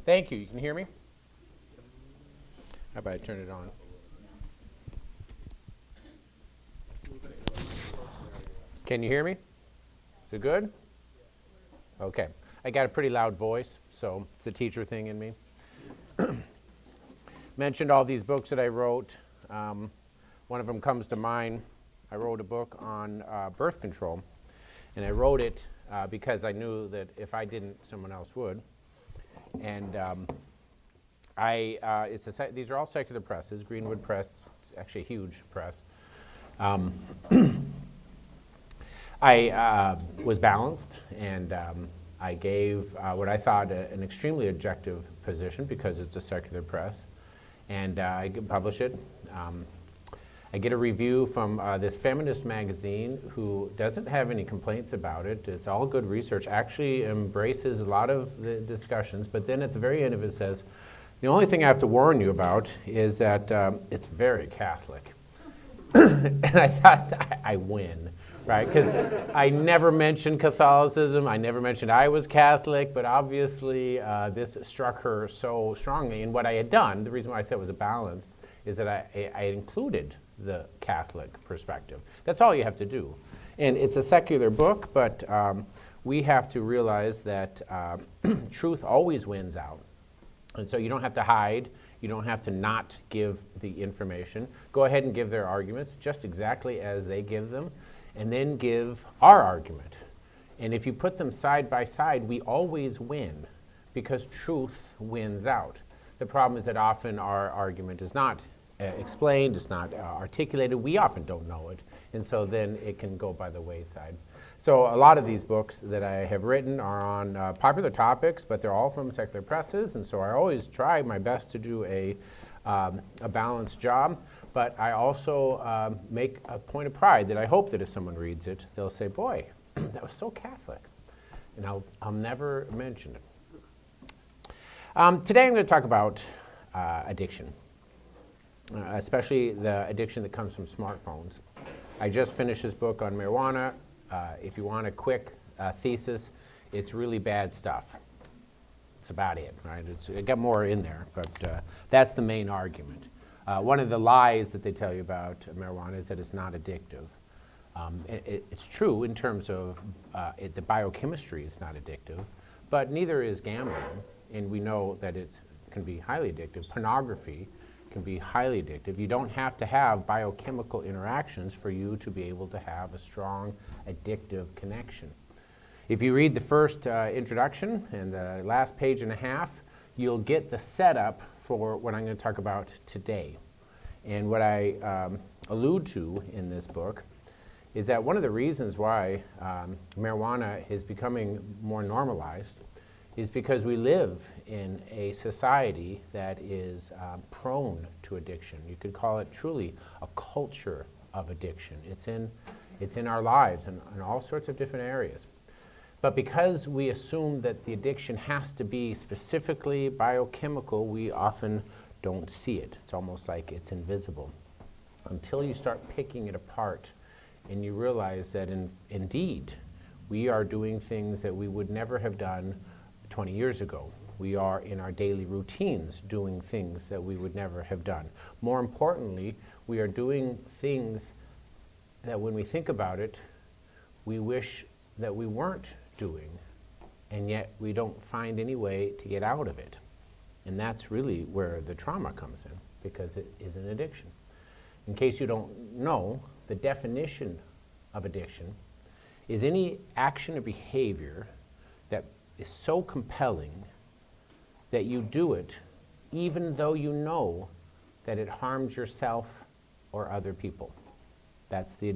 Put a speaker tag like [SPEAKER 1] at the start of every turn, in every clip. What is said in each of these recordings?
[SPEAKER 1] Thank you. You can hear me? How about I turn it on? Can you hear me? Is it good? Okay. I got a pretty loud voice, so it's a teacher thing in me. Mentioned all these books that I wrote. One of them comes to mind. I wrote a book on birth control, and I wrote it because I knew that if I didn't, someone else would. And these are all secular presses. Greenwood Press, it's actually a huge press. I was balanced, and I gave what I thought an extremely objective position because it's a secular press, and I publish it. I get a review from this feminist magazine who doesn't have any complaints about it. It's all good research, actually embraces a lot of the discussions, but then at the very end of it says, the only thing I have to warn you about is that it's very Catholic. And I thought, I win, right? Because I never mentioned Catholicism, I never mentioned I was Catholic, but obviously this struck her so strongly. And what I had done, the reason why I said it was a balance, is that I included the Catholic perspective. That's all you have to do. And it's a secular book, but we have to realize that truth always wins out. And so you don't have to hide, you don't have to not give the information. Go ahead and give their arguments just exactly as they give them, and then give our argument. And if you put them side by side, we always win, because truth wins out. The problem is that often our argument is not explained, it's not articulated, we often don't know it, and so then it can go by the wayside. So a lot of these books that I have written are on popular topics, but they're all from secular presses, and so I always try my best to do a balanced job, but I also make a point of pride that I hope that if someone reads it, they'll say, boy, that was so Catholic, and I'll never mention it. Today I'm going to talk about addiction. Especially the addiction that comes from smartphones. I just finished this book on marijuana. If you want a quick thesis, it's really bad stuff. That's about it, right? It got more in there, but that's the main argument. One of the lies that they tell you about marijuana is that it's not addictive. It's true in terms of the biochemistry is not addictive, but neither is gambling, and we know that it can be highly addictive. Pornography can be highly addictive. You don't have to have biochemical interactions for you to be able to have a strong addictive connection. If you read the first introduction and the last page and a half, you'll get the setup for what I'm going to talk about today. And what I allude to in this book is that one of the reasons why marijuana is becoming more normalized is because we live in a society that is prone to addiction. You could call it truly a culture of addiction. It's in our lives in all sorts of different areas. But because we assume that the addiction has to be specifically biochemical, we often don't see it. It's almost like it's invisible until you start picking it apart and you realize that indeed we are doing things that we would never have done 20 years ago. We are in our daily routines doing things that we would never have done. More importantly, we are doing things that when we think about it, we wish that we weren't doing, and yet we don't find any way to get out of it. And that's really where the trauma comes in, because it is an addiction. In case you don't know, the definition of addiction is any action or behavior that is so compelling that you do it even though you know that it harms yourself or other people. That's the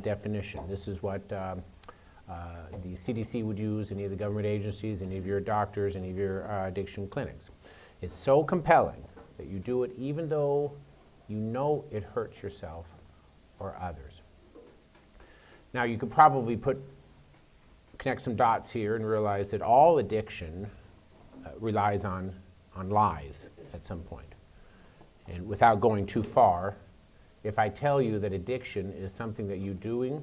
[SPEAKER 1] definition. This is what the CDC would use, any of the government agencies, any of your doctors, any of your addiction clinics. It's so compelling that you do it even though you know it hurts yourself or others. Now you could probably connect some dots here and realize that all addiction relies on lies at some point. And without going too far, if I tell you that addiction is something that you're doing,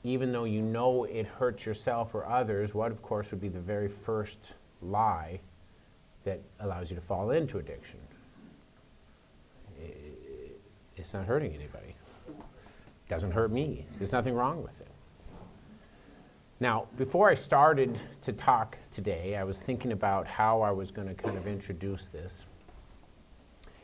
[SPEAKER 1] even though you know it hurts yourself or others, what of course would be the very first lie that allows you to fall into addiction. It's not hurting anybody. It doesn't hurt me. There's nothing wrong with it. Now, before I started to talk today, I was thinking about how I was going to kind of introduce this.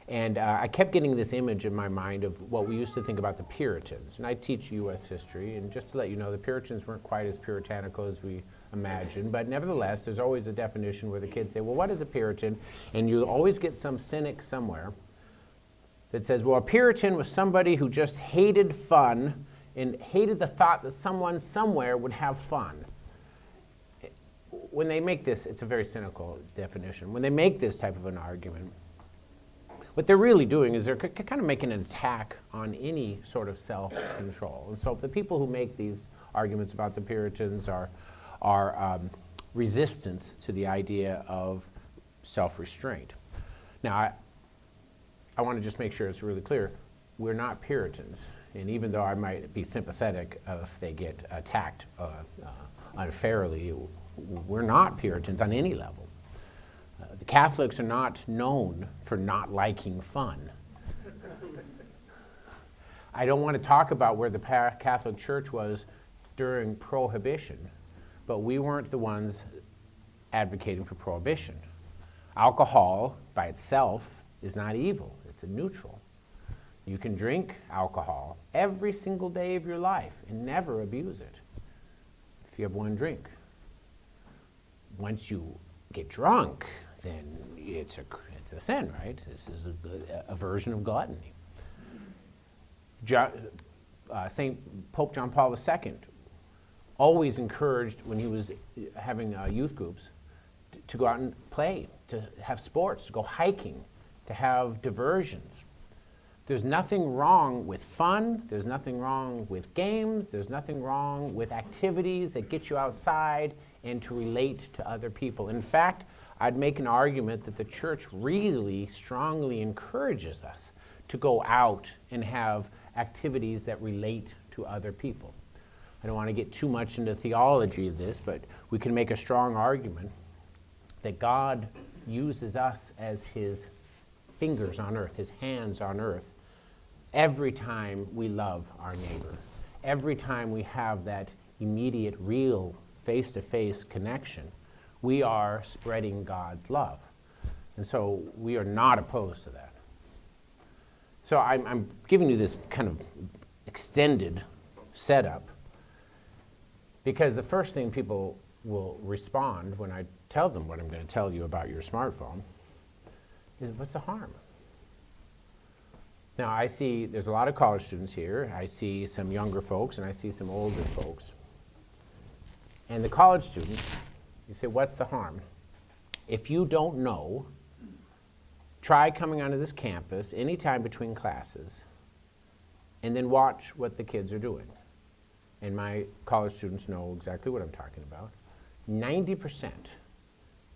[SPEAKER 1] And I kept getting this image in my mind of what we used to think about the Puritans. And I teach U.S. history, and just to let you know, the Puritans weren't quite as puritanical as we imagine, but nevertheless, there's always a definition where the kids say, well, what is a Puritan? And you always get some cynic somewhere that says, well, a Puritan was somebody who just hated fun and hated the thought that someone somewhere would have fun. When they make this, it's a very cynical definition. When they make this type of an argument, what they're really doing is they're kind of making an attack on any sort of self-control. And so the people who make these arguments about the Puritans are resistant to the idea of self-restraint. Now, I want to just make sure it's really clear, we're not Puritans. And even though I might be sympathetic if they get attacked unfairly, we're not Puritans on any level. The Catholics are not known for not liking fun. I don't want to talk about where the Catholic Church was during Prohibition, but we weren't the ones advocating for Prohibition. Alcohol by itself is not evil. It's a neutral. You can drink alcohol every single day of your life and never abuse it if you have one drink. Once you get drunk, then it's a sin, right? This is a version of gluttony. Pope John Paul II always encouraged, when he was having youth groups, to go out and play, to have sports, to go hiking, to have diversions. There's nothing wrong with fun. There's nothing wrong with games. There's nothing wrong with activities that get you outside and to relate to other people. In fact, I'd make an argument that the church really strongly encourages us to go out and have activities that relate to other people. I don't want to get too much into theology of this, but we can make a strong argument that God uses us as his fingers on earth, his hands on earth, every time we love our neighbor, every time we have that immediate, real, face-to-face connection, we are spreading God's love. And so we are not opposed to that. So I'm giving you this kind of extended setup because the first thing people will respond when I tell them what I'm going to tell you about your smartphone is, what's the harm? Now, I see there's a lot of college students here. I see some younger folks, and I see some older folks. And the college students, you say, what's the harm? If you don't know, try coming onto this campus anytime between classes and then watch what the kids are doing. And my college students know exactly what I'm talking about. 90%,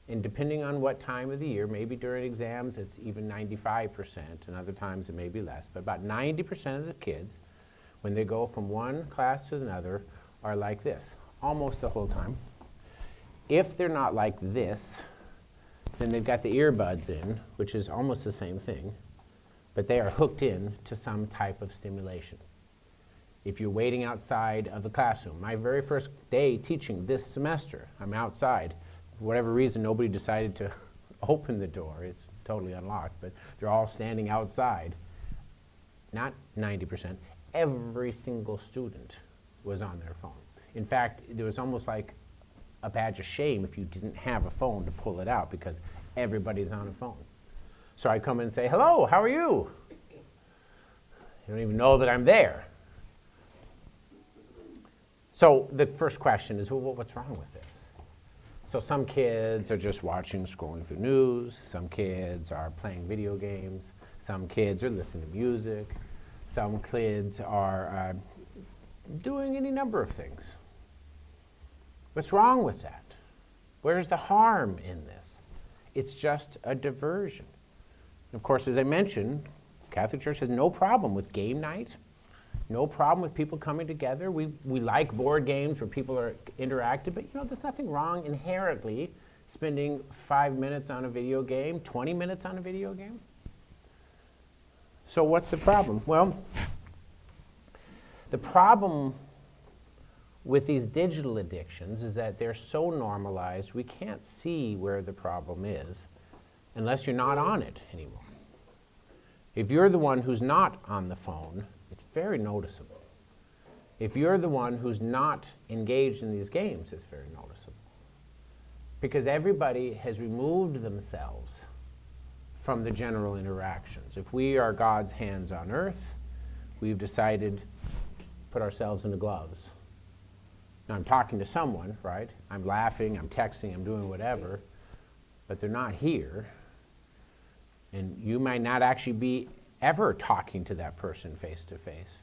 [SPEAKER 1] and depending on what time of the year, maybe during exams it's even 95%, and other times it may be less, but about 90% of the kids, when they go from one class to another, are like this, almost the whole time. If they're not like this, then they've got the earbuds in, which is almost the same thing, but they are hooked in to some type of stimulation. If you're waiting outside of the classroom, my very first day teaching this semester, I'm outside. For whatever reason, nobody decided to open the door. It's totally unlocked, but they're all standing outside. Not 90%, every single student was on their phone. In fact, there was almost like a badge of shame if you didn't have a phone to pull it out because everybody's on a phone. So I come in and say, hello, how are you? You don't even know that I'm there. So the first question is, well, what's wrong with this? So some kids are just scrolling through news. Some kids are playing video games. Some kids are listening to music. Some kids are doing any number of things. What's wrong with that? Where's the harm in this? It's just a diversion. Of course, as I mentioned, Catholic Church has no problem with game night, no problem with people coming together. We like board games where people are interactive, but there's nothing wrong inherently spending 5 minutes on a video game, 20 minutes on a video game. So what's the problem? Well, the problem with these digital addictions is that they're so normalized, we can't see where the problem is unless you're not on it anymore. If you're the one who's not on the phone, it's very noticeable. If you're the one who's not engaged in these games, it's very noticeable. Because everybody has removed themselves from the general interactions. If we are God's hands on earth, we've decided to put ourselves in the gloves. Now I'm talking to someone, right? I'm laughing, I'm texting, I'm doing whatever, but they're not here. And you might not actually be ever talking to that person face to face.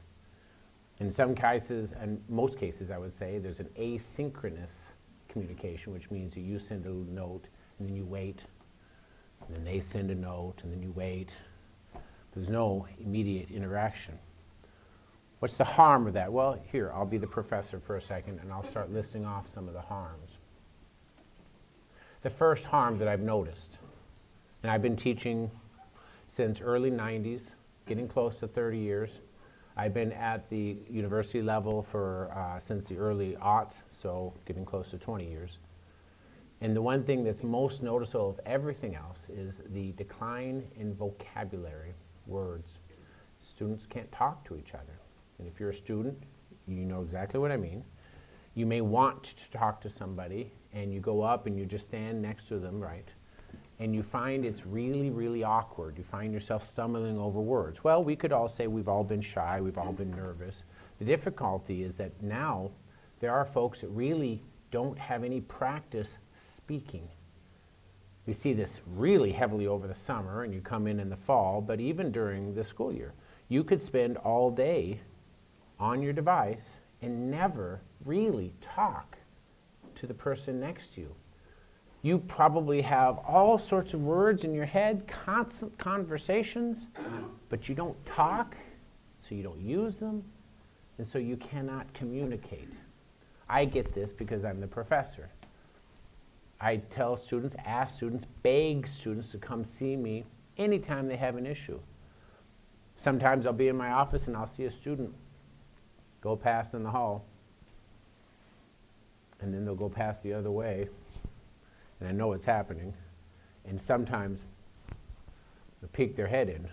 [SPEAKER 1] In some cases, and most cases I would say, there's an asynchronous communication, which means that you send a note and then you wait, and then they send a note and then you wait. There's no immediate interaction. What's the harm of that? Well, here, I'll be the professor for a second and I'll start listing off some of the harms. The first harm that I've noticed, and I've been teaching since early 90s, getting close to 30 years. I've been at the university level for since the early aughts, so getting close to 20 years. And the one thing that's most noticeable of everything else is the decline in vocabulary, words. Students can't talk to each other. And if you're a student, you know exactly what I mean. You may want to talk to somebody, and you go up and you just stand next to them, right? And you find it's really, really awkward. You find yourself stumbling over words. Well, we could all say we've all been shy, we've all been nervous. The difficulty is that now there are folks that really don't have any practice speaking. We see this really heavily over the summer, and you come in the fall, but even during the school year. You could spend all day on your device and never really talk to the person next to you. You probably have all sorts of words in your head, constant conversations, but you don't talk, so you don't use them, and so you cannot communicate. I get this because I'm the professor. I tell students, ask students, beg students to come see me anytime they have an issue. Sometimes I'll be in my office and I'll see a student go past in the hall, and then they'll go past the other way. And I know what's happening, and sometimes they'll peek their head in.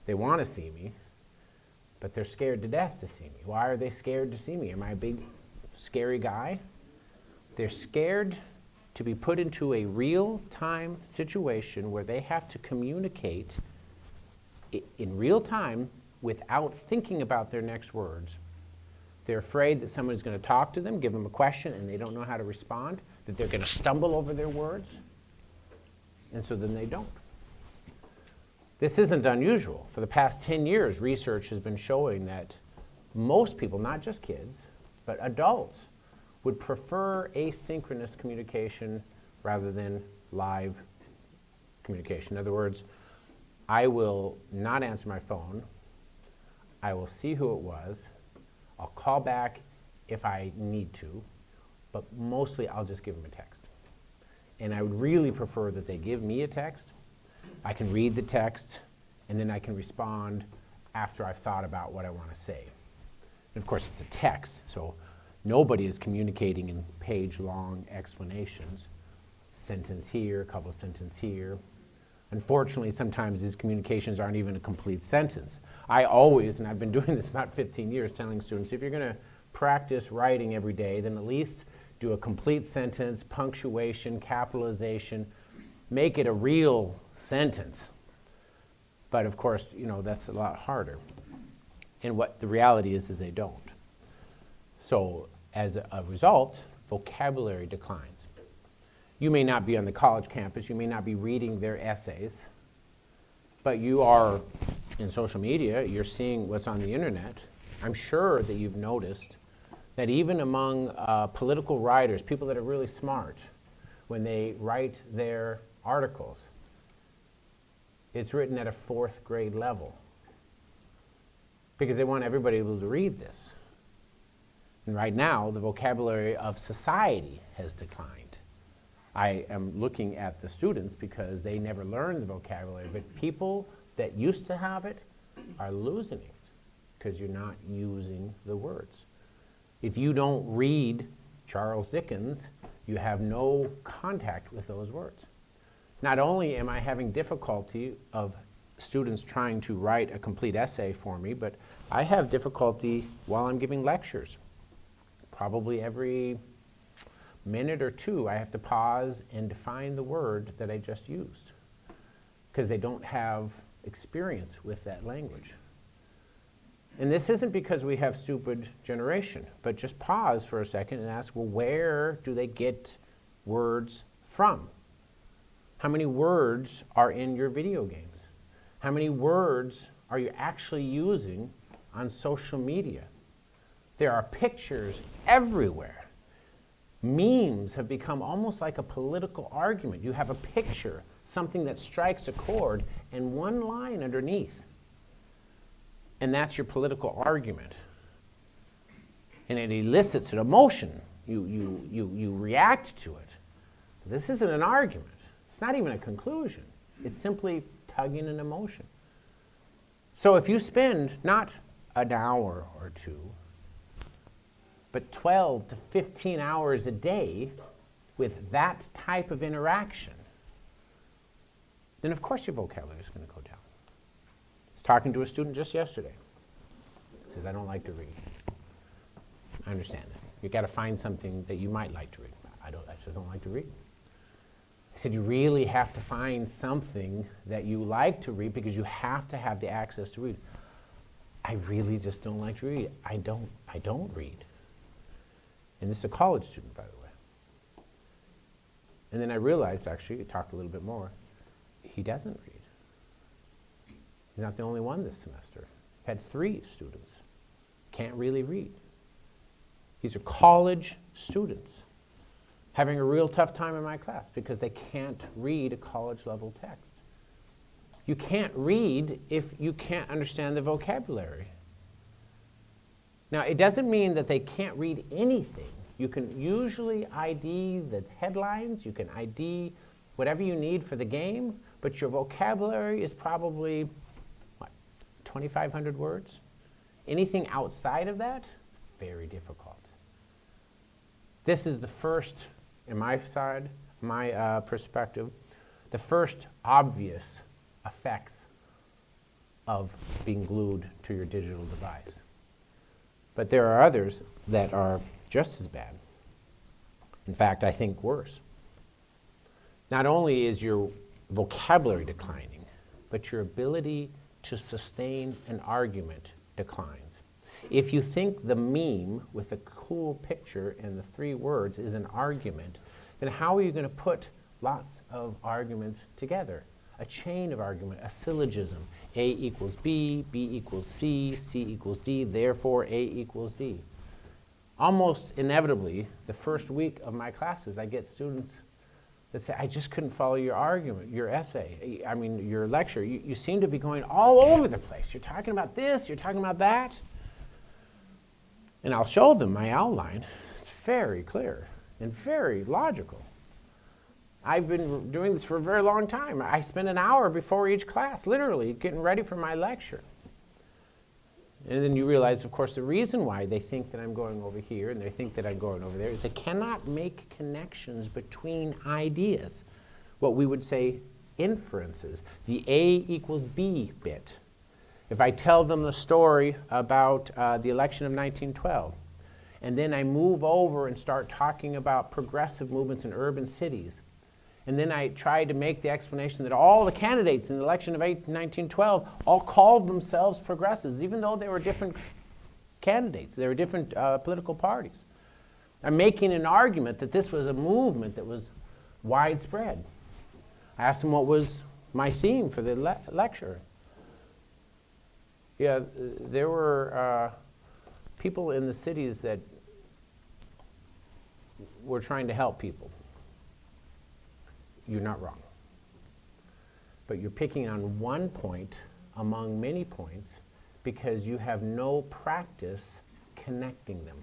[SPEAKER 1] They want to see me, but they're scared to death to see me. Why are they scared to see me? Am I a big, scary guy? They're scared to be put into a real-time situation where they have to communicate in real time without thinking about their next words. They're afraid that someone's going to talk to them, give them a question, and they don't know how to respond, that they're going to stumble over their words, and so then they don't. This isn't unusual. For the past 10 years, research has been showing that most people, not just kids, but adults, would prefer asynchronous communication rather than live communication. In other words, I will not answer my phone. I will see who it was. I'll call back if I need to, but mostly I'll just give them a text. And I would really prefer that they give me a text. I can read the text, and then I can respond after I've thought about what I want to say. And of course, it's a text, so nobody is communicating in page-long explanations. Sentence here, a couple sentences here. Unfortunately, sometimes these communications aren't even a complete sentence. I always, and I've been doing this about 15 years, telling students, if you're going to practice writing every day, then at least do a complete sentence, punctuation, capitalization, make it a real sentence. But of course, you know, that's a lot harder. And what the reality is they don't. So as a result, vocabulary declines. You may not be on the college campus, you may not be reading their essays, but you are in social media, you're seeing what's on the internet. I'm sure that you've noticed that even among political writers, people that are really smart, when they write their articles, it's written at a 4th grade level because they want everybody able to read this. And right now, the vocabulary of society has declined. I am looking at the students because they never learned the vocabulary, but people that used to have it are losing it because you're not using the words. If you don't read Charles Dickens, you have no contact with those words. Not only am I having difficulty of students trying to write a complete essay for me, but I have difficulty while I'm giving lectures. Probably every minute or two, I have to pause and define the word that I just used because they don't have experience with that language. And this isn't because we have stupid generation, but just pause for a second and ask, well, where do they get words from? How many words are in your video games? How many words are you actually using on social media? There are pictures everywhere. Memes have become almost like a political argument. You have a picture, something that strikes a chord, and one line underneath. And that's your political argument. And it elicits an emotion. You react to it. This isn't an argument. It's not even a conclusion. It's simply tugging an emotion. So if you spend not an hour or two, but 12 to 15 hours a day with that type of interaction, then of course your vocabulary is going to go down. I was talking to a student just yesterday. He says, I don't like to read. I understand that. You've got to find something that you might like to read. I just don't like to read. I said, you really have to find something that you like to read because you have to have the access to read. I really just don't like to read. I don't read. And this is a college student, by the way. And then I realized, actually, I talked a little bit more, he doesn't read. He's not the only one this semester. I've had 3 students. Can't really read. These are college students having a real tough time in my class because they can't read a college-level text. You can't read if you can't understand the vocabulary. Now, it doesn't mean that they can't read anything. You can usually ID the headlines, you can ID whatever you need for the game, but your vocabulary is probably, 2,500 words? Anything outside of that, very difficult. This is the first, in my side, my perspective, the first obvious effects of being glued to your digital device. But there are others that are just as bad. In fact, I think worse. Not only is your vocabulary declining, but your ability to sustain an argument declines. If you think the meme with the cool picture and the 3 words is an argument, then how are you going to put lots of arguments together? A chain of argument, a syllogism. A equals B, B equals C, C equals D, therefore A equals D. Almost inevitably, the first week of my classes, I get students that say, I just couldn't follow your argument, your essay, your lecture. You seem to be going all over the place. You're talking about this, you're talking about that. And I'll show them my outline. It's very clear and very logical. I've been doing this for a very long time. I spend an hour before each class, literally, getting ready for my lecture. And then you realize, of course, the reason why they think that I'm going over here and they think that I'm going over there is they cannot make connections between ideas. What we would say inferences. The A equals B bit. If I tell them the story about the election of 1912, and then I move over and start talking about progressive movements in urban cities, and then I try to make the explanation that all the candidates in the election of 1912 all called themselves progressives, even though they were different candidates. They were different political parties. I'm making an argument that this was a movement that was widespread. I asked them what was my theme for the lecture. Yeah, there were people in the cities that were trying to help people. You're not wrong. But you're picking on one point among many points because you have no practice connecting them.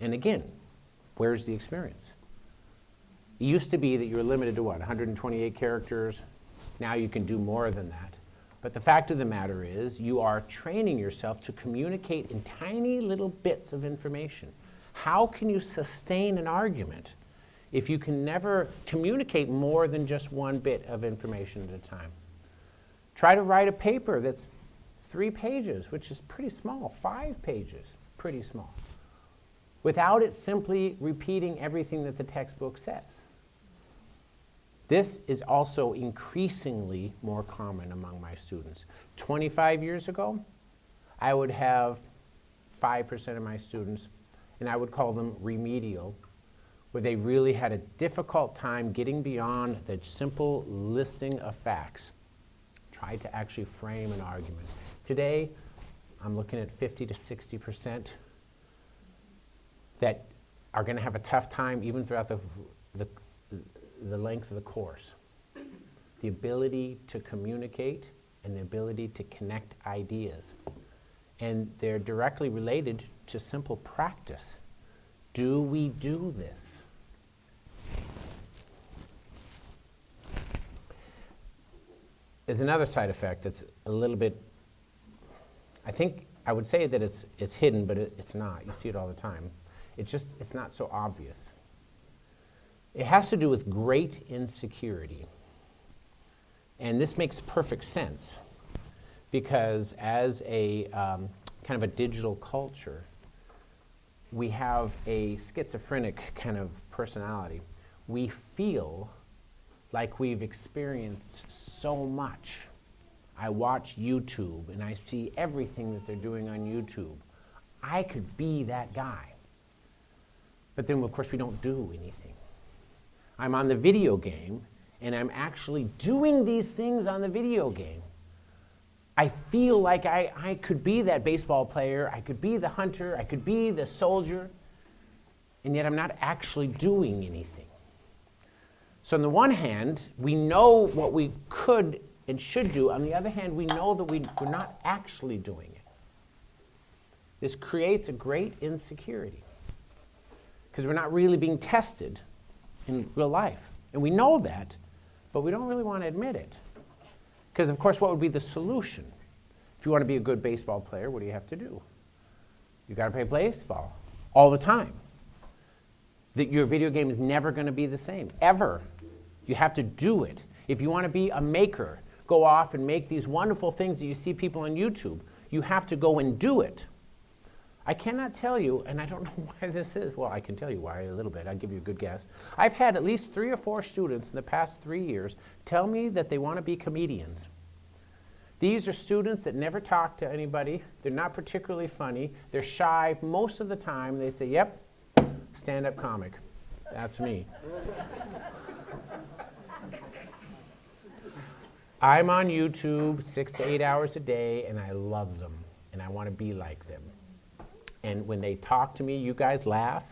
[SPEAKER 1] And again, where's the experience? It used to be that you were limited to what, 128 characters? Now you can do more than that. But the fact of the matter is, you are training yourself to communicate in tiny little bits of information. How can you sustain an argument if you can never communicate more than just one bit of information at a time? Try to write a paper that's 3 pages, which is pretty small, 5 pages, pretty small, without it simply repeating everything that the textbook says. This is also increasingly more common among my students. 25 years ago, I would have 5% of my students, and I would call them remedial, where they really had a difficult time getting beyond the simple listing of facts, tried to actually frame an argument. Today, I'm looking at 50 to 60% that are going to have a tough time even throughout the length of the course. The ability to communicate and the ability to connect ideas. And they're directly related to simple practice. Do we do this? There's another side effect that's a little bit, I think I would say that it's hidden, but it's not. You see it all the time. It's not so obvious. It has to do with great insecurity. And this makes perfect sense because as a kind of a digital culture, we have a schizophrenic kind of personality. We feel like we've experienced so much. I watch YouTube and I see everything that they're doing on YouTube. I could be that guy. But then, of course, we don't do anything. I'm on the video game, and I'm actually doing these things on the video game. I feel like I could be that baseball player, I could be the hunter, I could be the soldier, and yet I'm not actually doing anything. So on the one hand, we know what we could and should do. On the other hand, we know that we're not actually doing it. This creates a great insecurity because we're not really being tested in real life. And we know that, but we don't really want to admit it. Because, of course, what would be the solution? If you want to be a good baseball player, what do you have to do? You got to play baseball all the time. That your video game is never going to be the same, ever. You have to do it. If you want to be a maker, go off and make these wonderful things that you see people on YouTube, you have to go and do it. I cannot tell you, and I don't know why this is. Well, I can tell you why a little bit. I'll give you a good guess. I've had at least 3 or 4 students in the past 3 years tell me that they want to be comedians. These are students that never talk to anybody. They're not particularly funny. They're shy most of the time. They say, yep, stand-up comic. That's me. I'm on YouTube 6 to 8 hours a day, and I love them, and I want to be like them. And when they talk to me, you guys laugh.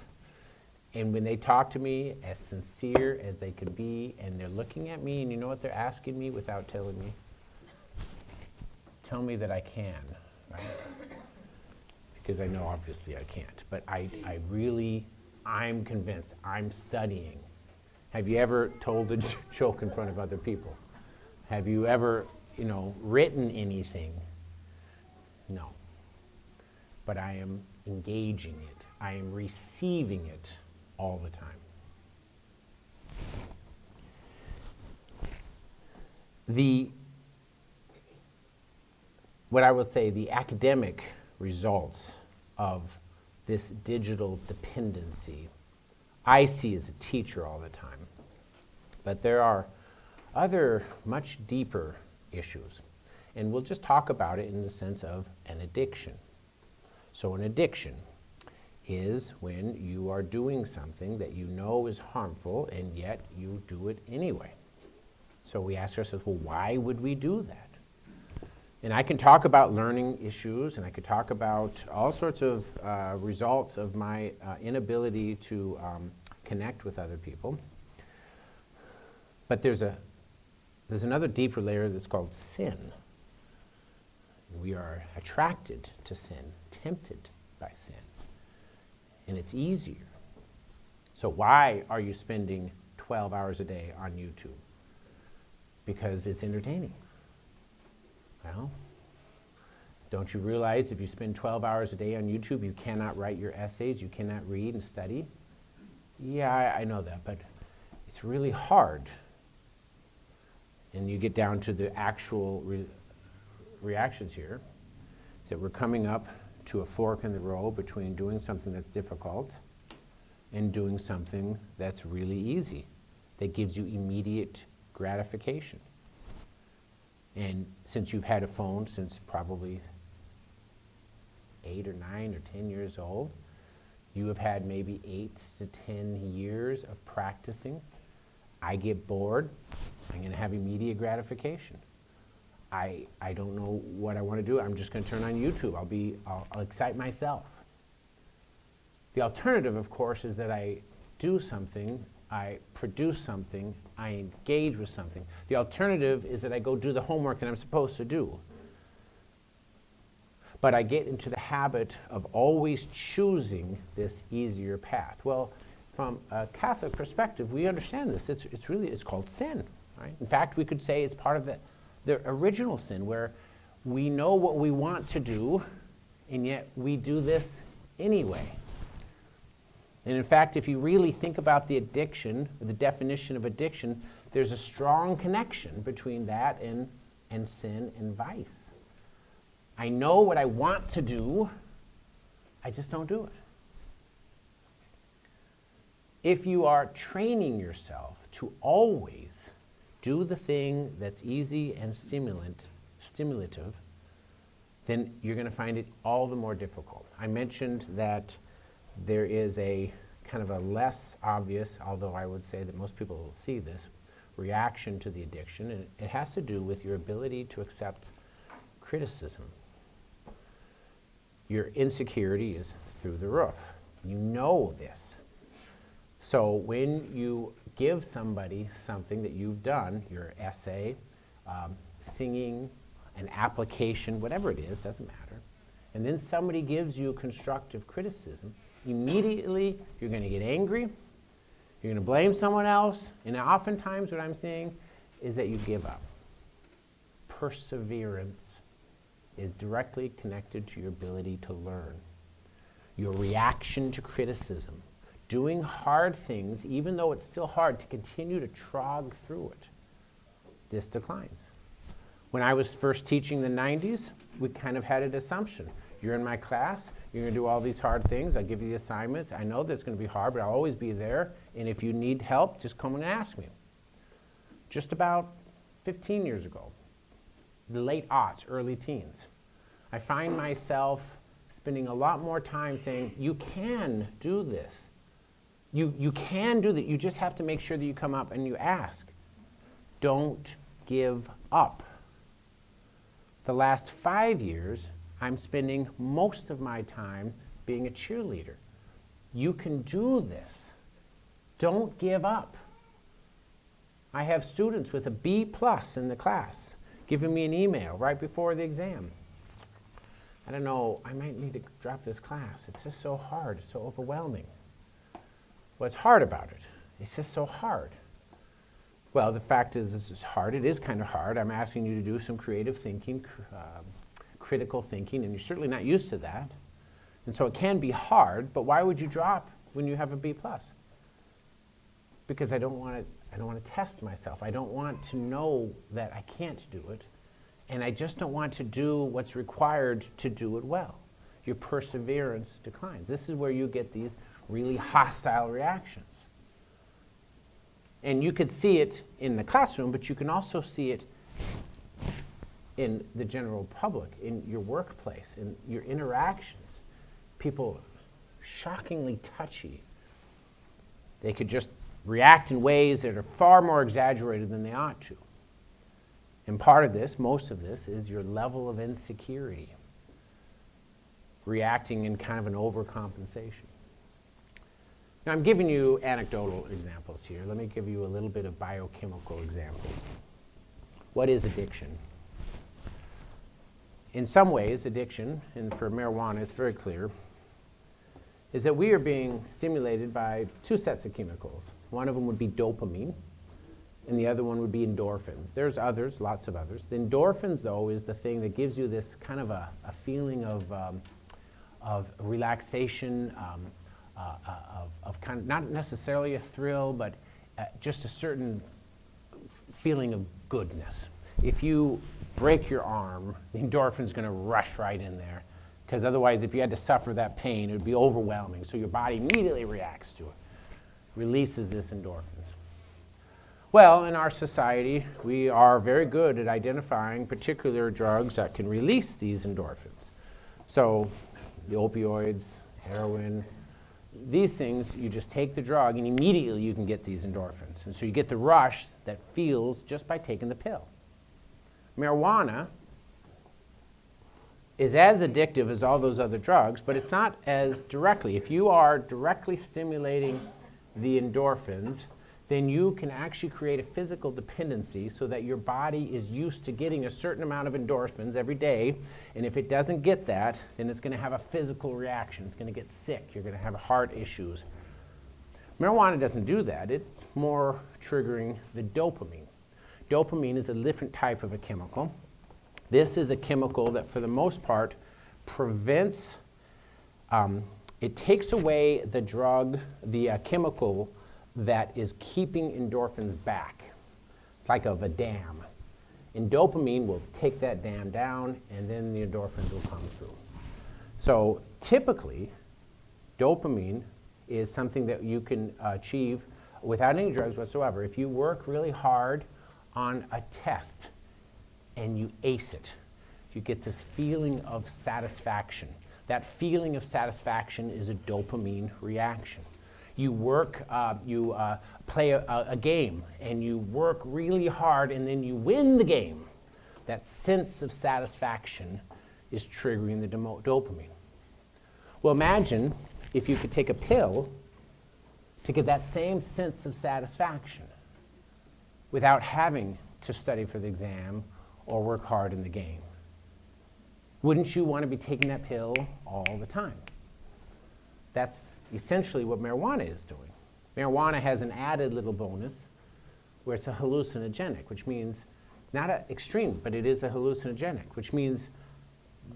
[SPEAKER 1] And when they talk to me, as sincere as they can be, and they're looking at me, and you know what they're asking me without telling me? Tell me that I can, right? Because I know obviously I can't. But I'm convinced, I'm studying. Have you ever told a joke in front of other people? Have you ever, written anything? No. But I am engaging it. I am receiving it all the time. What I would say, the academic results of this digital dependency, I see as a teacher all the time. But there are other much deeper issues. And we'll just talk about it in the sense of an addiction. So an addiction is when you are doing something that you know is harmful and yet you do it anyway. So we ask ourselves, well, why would we do that? And I can talk about learning issues, and I could talk about all sorts of results of my inability to connect with other people. But there's another deeper layer that's called sin. We are attracted to sin, tempted by sin, and it's easier. So why are you spending 12 hours a day on YouTube because it's entertaining. Well, don't you realize if you spend 12 hours a day on YouTube, you cannot write your essays, you cannot read and study? Yeah, I know that, but it's really hard. And you get down to the actual reactions here. So we're coming up to a fork in the road between doing something that's difficult and doing something that's really easy, that gives you immediate gratification. And since you've had a phone since probably 8 or 9 or 10 years old, you have had maybe 8 to 10 years of practicing. I get bored, I'm going to have immediate gratification. I don't know what I want to do, I'm just going to turn on YouTube. I'll excite myself. The alternative, of course, is that I do something, I produce something, I engage with something. The alternative is that I go do the homework that I'm supposed to do. But I get into the habit of always choosing this easier path. Well, from a Catholic perspective, we understand this. It's called sin, right? In fact, we could say it's part of the original sin, where we know what we want to do, and yet we do this anyway. And in fact, if you really think about the addiction, the definition of addiction, there's a strong connection between that and sin and vice. I know what I want to do, I just don't do it. If you are training yourself to always do the thing that's easy and stimulative, then you're going to find it all the more difficult. I mentioned that there is a kind of a less obvious, although I would say that most people will see this, reaction to the addiction, and it has to do with your ability to accept criticism. Your insecurity is through the roof. You know this. So when you give somebody something that you've done, your essay, singing, an application, whatever it is, doesn't matter, and then somebody gives you constructive criticism, immediately you're going to get angry, you're going to blame someone else, and oftentimes what I'm seeing is that you give up. Perseverance is directly connected to your ability to learn. Your reaction to criticism, doing hard things, even though it's still hard, to continue to trog through it, this declines. When I was first teaching in the 90s, we kind of had an assumption. You're in my class, you're going to do all these hard things, I give you the assignments, I know that's going to be hard, but I'll always be there, and if you need help, just come and ask me. Just about 15 years ago, the late aughts, early teens, I find myself spending a lot more time saying, you can do this. You can do that, you just have to make sure that you come up and you ask. Don't give up. The last 5 years, I'm spending most of my time being a cheerleader. You can do this. Don't give up. I have students with a B+ in the class giving me an email right before the exam. I don't know, I might need to drop this class. It's just so hard, it's so overwhelming. What's hard about it? It's just so hard. Well, the fact is, it's hard. It is kind of hard. I'm asking you to do some creative thinking, critical thinking, and you're certainly not used to that. And so it can be hard, but why would you drop when you have a B+? Because I don't want to test myself. I don't want to know that I can't do it, and I just don't want to do what's required to do it well. Your perseverance declines. This is where you get these really hostile reactions. And you could see it in the classroom, but you can also see it in the general public, in your workplace, in your interactions. People shockingly touchy. They could just react in ways that are far more exaggerated than they ought to. And part of this, most of this, is your level of insecurity, reacting in kind of an overcompensation. Now, I'm giving you anecdotal examples here. Let me give you a little bit of biochemical examples. What is addiction? In some ways, addiction, and for marijuana it's very clear, is that we are being stimulated by two sets of chemicals. One of them would be dopamine, and the other one would be endorphins. There's others, lots of others. The endorphins, though, is the thing that gives you this kind of a feeling of relaxation, of kind of not necessarily a thrill, but just a certain feeling of goodness. If you break your arm, the endorphin's going to rush right in there, because otherwise, if you had to suffer that pain, it would be overwhelming. So your body immediately reacts to it, releases this endorphins. Well, in our society, we are very good at identifying particular drugs that can release these endorphins. So the opioids, heroin, these things, you just take the drug and immediately you can get these endorphins. And so you get the rush that feels just by taking the pill. Marijuana is as addictive as all those other drugs, but it's not as directly. If you are directly stimulating the endorphins, then you can actually create a physical dependency so that your body is used to getting a certain amount of endorphins every day, and if it doesn't get that, then it's going to have a physical reaction. It's going to get sick. You're going to have heart issues. Marijuana doesn't do that. It's more triggering the dopamine. Dopamine is a different type of a chemical. This is a chemical that, for the most part, prevents, it takes away the drug, the chemical that is keeping endorphins back. It's like of a dam. And dopamine will take that dam down, and then the endorphins will come through. So typically, dopamine is something that you can achieve without any drugs whatsoever. If you work really hard on a test and you ace it, you get this feeling of satisfaction. That feeling of satisfaction is a dopamine reaction. You work, you play a game, and you work really hard, and then you win the game. That sense of satisfaction is triggering the dopamine. Well, imagine if you could take a pill to get that same sense of satisfaction without having to study for the exam or work hard in the game. Wouldn't you want to be taking that pill all the time? That's essentially what marijuana is doing. Marijuana has an added little bonus where it's a hallucinogenic, which means not an extreme, but it is a hallucinogenic, which means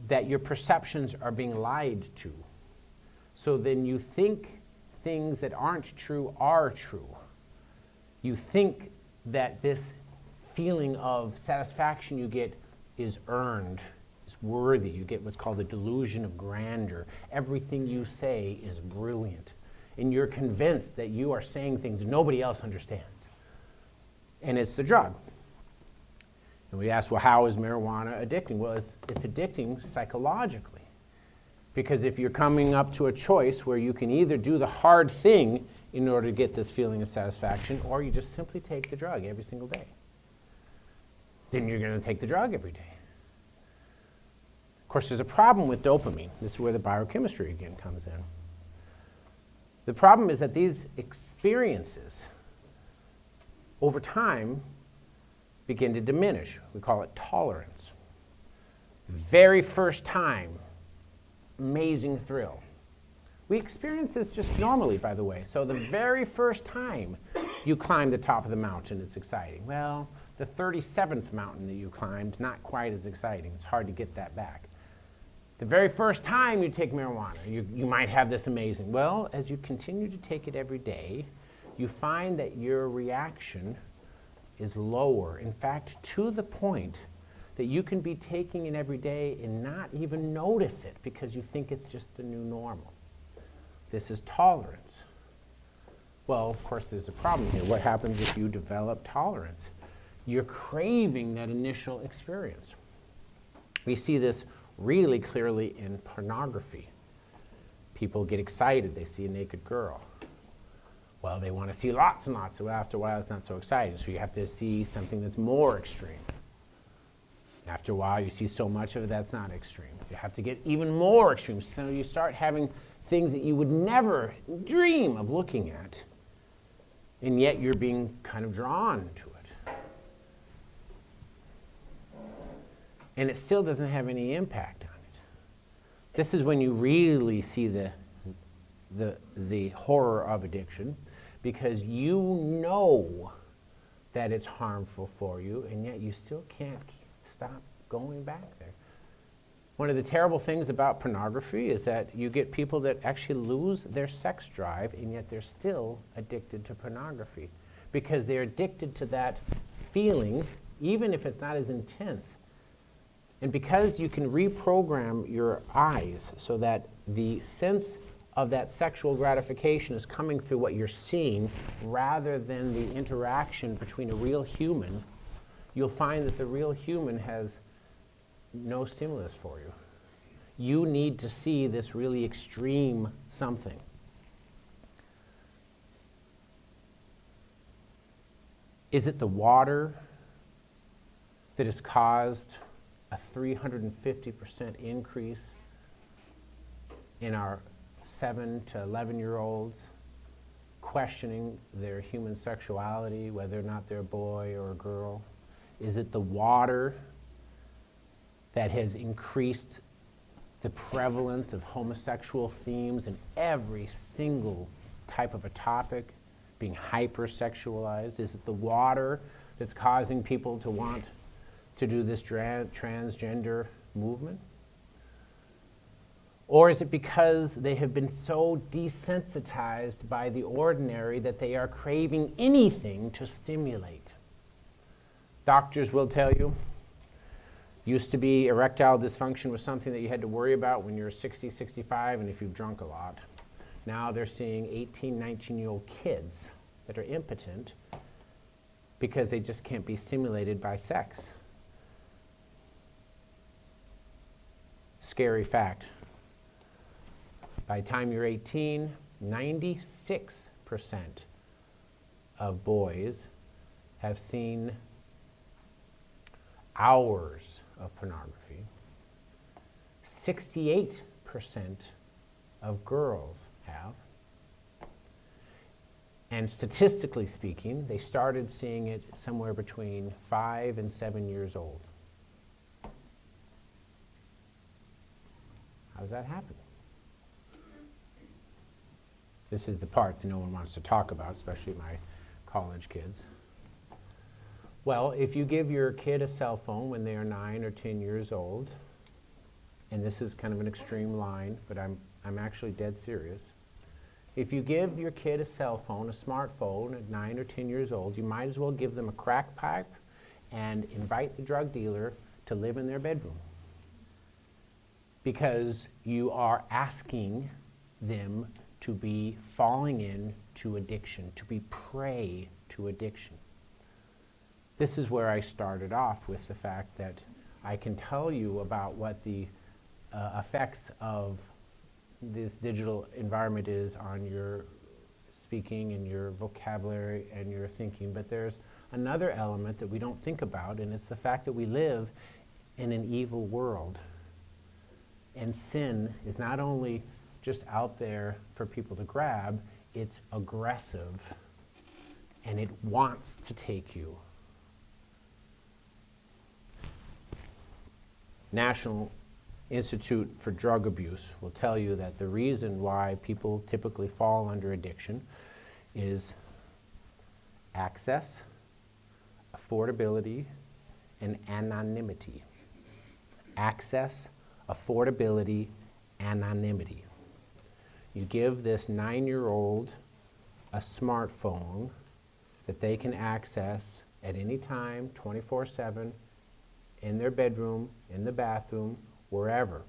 [SPEAKER 1] that your perceptions are being lied to. So then you think things that aren't true are true. You think that this feeling of satisfaction you get is earned, is worthy. You get what's called a delusion of grandeur. Everything you say is brilliant. And you're convinced that you are saying things nobody else understands. And it's the drug. And we ask, well, how is marijuana addicting? Well, it's addicting psychologically. Because if you're coming up to a choice where you can either do the hard thing in order to get this feeling of satisfaction, or you just simply take the drug every single day, then you're going to take the drug every day. Of course, there's a problem with dopamine. This is where the biochemistry again comes in. The problem is that these experiences, over time, begin to diminish. We call it tolerance. Very first time, amazing thrill. We experience this just normally, by the way. So the very first time you climb the top of the mountain, it's exciting. Well, the 37th mountain that you climbed, not quite as exciting. It's hard to get that back. The very first time you take marijuana, you might have this amazing. Well, as you continue to take it every day, you find that your reaction is lower. In fact, to the point that you can be taking it every day and not even notice it because you think it's just the new normal. This is tolerance. Well, of course, there's a problem here. What happens if you develop tolerance? You're craving that initial experience. We see this really clearly in pornography. People get excited. They see a naked girl. Well, they want to see lots and lots. So after a while, it's not so exciting. So you have to see something that's more extreme. After a while, you see so much of it that's not extreme. You have to get even more extreme. So you start having things that you would never dream of looking at, and yet you're being kind of drawn to it. And it still doesn't have any impact on it. This is when you really see the the horror of addiction, because you know that it's harmful for you, and yet you still can't stop going back there. One of the terrible things about pornography is that you get people that actually lose their sex drive, and yet they're still addicted to pornography because they're addicted to that feeling, even if it's not as intense. And because you can reprogram your eyes so that the sense of that sexual gratification is coming through what you're seeing rather than the interaction between a real human, you'll find that the real human has no stimulus for you. You need to see this really extreme something. Is it the water that has caused a 350% increase in our 7 to 11-year-olds questioning their human sexuality, whether or not they're a boy or a girl? Is it the water that has increased the prevalence of homosexual themes in every single type of a topic being hypersexualized? Is it the water that's causing people to want to do this transgender movement? Or is it because they have been so desensitized by the ordinary that they are craving anything to stimulate? Doctors will tell you, used to be erectile dysfunction was something that you had to worry about when you're 60, 65, and if you've drunk a lot. Now they're seeing 18, 19-year-old kids that are impotent because they just can't be stimulated by sex. Scary fact. By the time you're 18, 96% of boys have seen hours of pornography. 68% of girls have. And statistically speaking, they started seeing it somewhere between 5 and 7 years old. How does that happen? This is the part that no one wants to talk about, especially my college kids. Well, if you give your kid a cell phone when they are 9 or 10 years old, and this is kind of an extreme line, but I'm actually dead serious. If you give your kid a cell phone, a smartphone at 9 or 10 years old, you might as well give them a crack pipe and invite the drug dealer to live in their bedroom. Because you are asking them to be falling into addiction, to be prey to addiction. This is where I started off with the fact that I can tell you about what the effects of this digital environment is on your speaking and your vocabulary and your thinking, but there's another element that we don't think about, and it's the fact that we live in an evil world. And sin is not only just out there for people to grab, it's aggressive, and it wants to take you. National Institute for Drug Abuse will tell you that the reason why people typically fall under addiction is access, affordability, and anonymity. Access, affordability, anonymity. You give this 9-year-old a smartphone that they can access at any time, 24/7, in their bedroom, in the bathroom, wherever.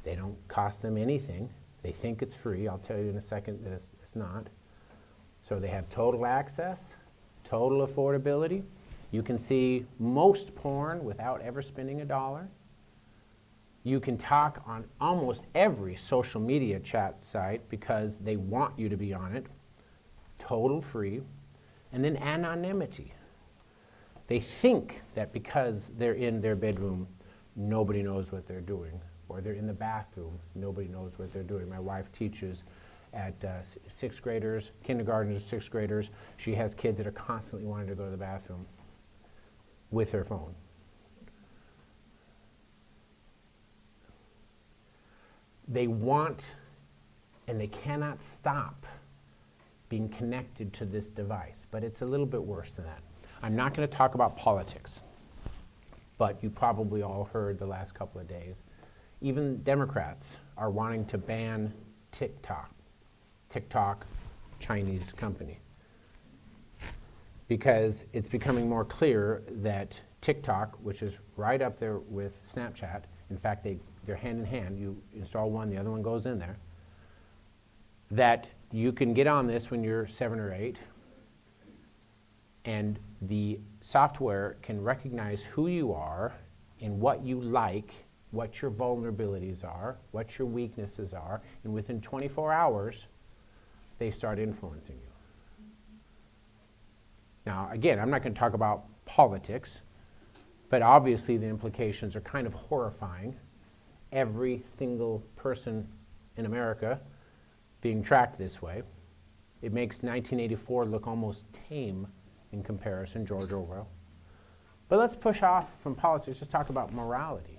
[SPEAKER 1] They don't cost them anything. They think it's free. I'll tell you in a second that it's not. So they have total access, total affordability. You can see most porn without ever spending a dollar. You can talk on almost every social media chat site because they want you to be on it. Total free. And then anonymity. They think that because they're in their bedroom, nobody knows what they're doing. Or they're in the bathroom, nobody knows what they're doing. My wife teaches at sixth graders, kindergartners, sixth graders. She has kids that are constantly wanting to go to the bathroom with her phone. They want and they cannot stop being connected to this device. But it's a little bit worse than that. I'm not going to talk about politics, but you probably all heard the last couple of days. Even Democrats are wanting to ban TikTok. TikTok, Chinese company. Because it's becoming more clear that TikTok, which is right up there with Snapchat, in fact, they're hand in hand. You install one, the other one goes in there, that you can get on this when you're 7 or 8, and the software can recognize who you are and what you like, what your vulnerabilities are, what your weaknesses are, and within 24 hours, they start influencing you. Now, again, I'm not going to talk about politics, but obviously the implications are kind of horrifying. Every single person in America being tracked this way. It makes 1984 look almost tame in comparison, George Orwell. But let's push off from politics, just talk about morality.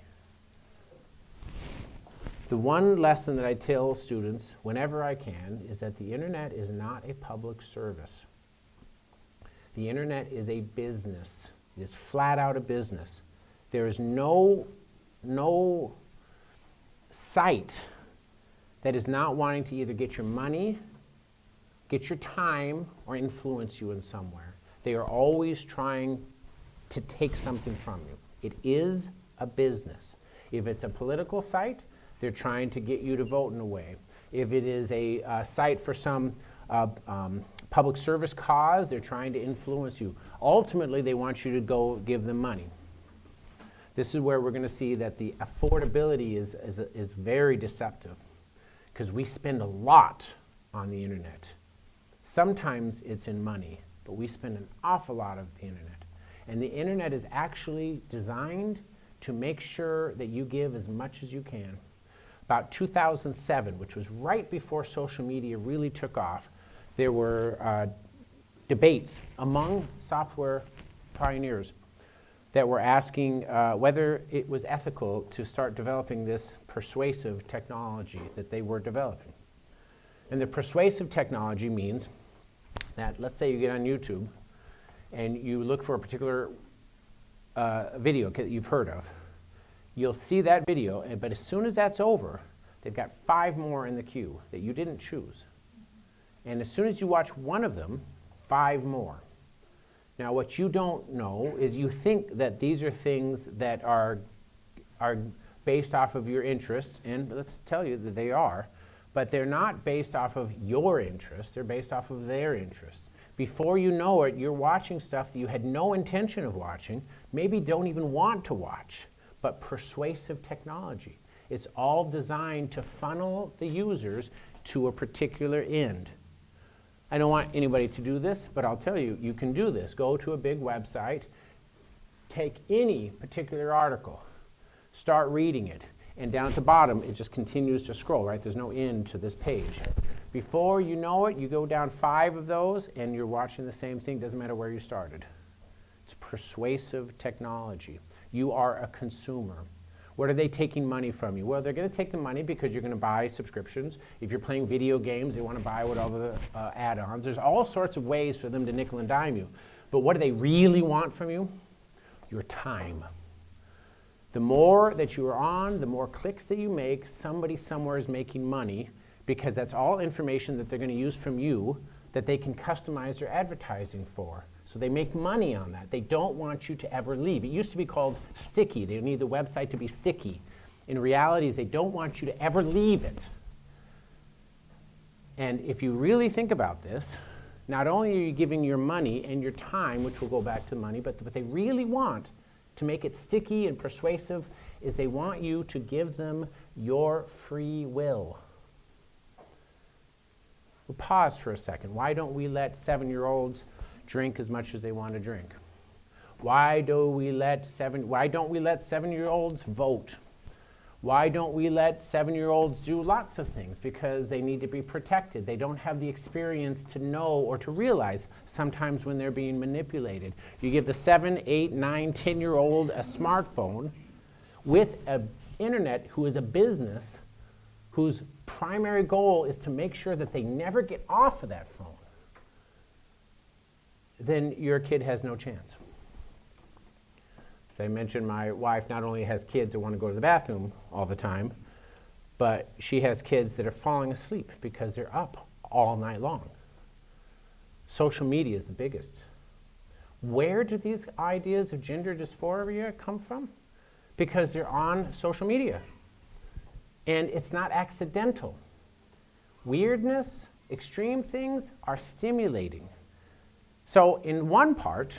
[SPEAKER 1] The one lesson that I tell students whenever I can is that the internet is not a public service. The internet is a business. It is flat out a business. There is no site that is not wanting to either get your money, get your time, or influence you in somewhere. They are always trying to take something from you. It is a business. If it's a political site, they're trying to get you to vote in a way. If it is a site for some public service cause, they're trying to influence you. Ultimately, they want you to go give them money. This is where we're going to see that the affordability is very deceptive, because we spend a lot on the internet. Sometimes it's in money, but we spend an awful lot of the internet. And the internet is actually designed to make sure that you give as much as you can. About 2007, which was right before social media really took off, there were debates among software pioneers that were asking whether it was ethical to start developing this persuasive technology that they were developing. And the persuasive technology means that, let's say you get on YouTube and you look for a particular video that you've heard of. You'll see that video, but as soon as that's over, they've got 5 more in the queue that you didn't choose. And as soon as you watch one of them, 5 more. Now, what you don't know is you think that these are things that are based off of your interests, and let's tell you that they are, but they're not based off of your interests, they're based off of their interests. Before you know it, you're watching stuff that you had no intention of watching, maybe don't even want to watch, but persuasive technology. It's all designed to funnel the users to a particular end. I don't want anybody to do this, but I'll tell you, you can do this. Go to a big website, take any particular article, start reading it, and down at the bottom, it just continues to scroll, right? There's no end to this page. Before you know it, you go down 5 of those, and you're watching the same thing. Doesn't matter where you started. It's persuasive technology. You are a consumer. What are they taking money from you? Well, they're going to take the money because you're going to buy subscriptions. If you're playing video games, they want to buy whatever the add-ons. There's all sorts of ways for them to nickel and dime you. But what do they really want from you? Your time. The more that you are on, the more clicks that you make, somebody somewhere is making money, because that's all information that they're going to use from you that they can customize their advertising for. So they make money on that. They don't want you to ever leave. It used to be called sticky. They need the website to be sticky. In reality, they don't want you to ever leave it. And if you really think about this, not only are you giving your money and your time, which will go back to money, but what they really want to make it sticky and persuasive is they want you to give them your free will. We'll pause for a second. Why don't we let 7-year-olds drink as much as they want to drink? Why don't we let 7-year-olds vote? Why don't we let 7-year-olds do lots of things? Because they need to be protected. They don't have the experience to know or to realize sometimes when they're being manipulated. You give the 7, 8, 9, 10-year-old a smartphone with an internet who is a business whose primary goal is to make sure that they never get off of that phone, then your kid has no chance. As I mentioned, my wife not only has kids that want to go to the bathroom all the time, but she has kids that are falling asleep because they're up all night long. Social media is the biggest. Where do these ideas of gender dysphoria come from? Because they're on social media. And it's not accidental. Weirdness, extreme things are stimulating. So in one part,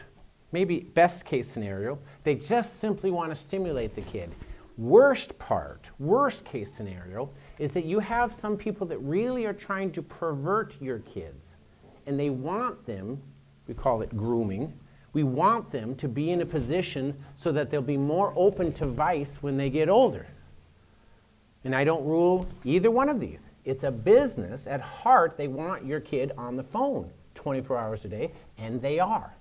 [SPEAKER 1] maybe best case scenario, they just simply want to stimulate the kid. Worst part, worst case scenario, is that you have some people that really are trying to pervert your kids. And they want them, we call it grooming, we want them to be in a position so that they'll be more open to vice when they get older. And I don't rule either one of these. It's a business. At heart, they want your kid on the phone 24 hours a day, and they are.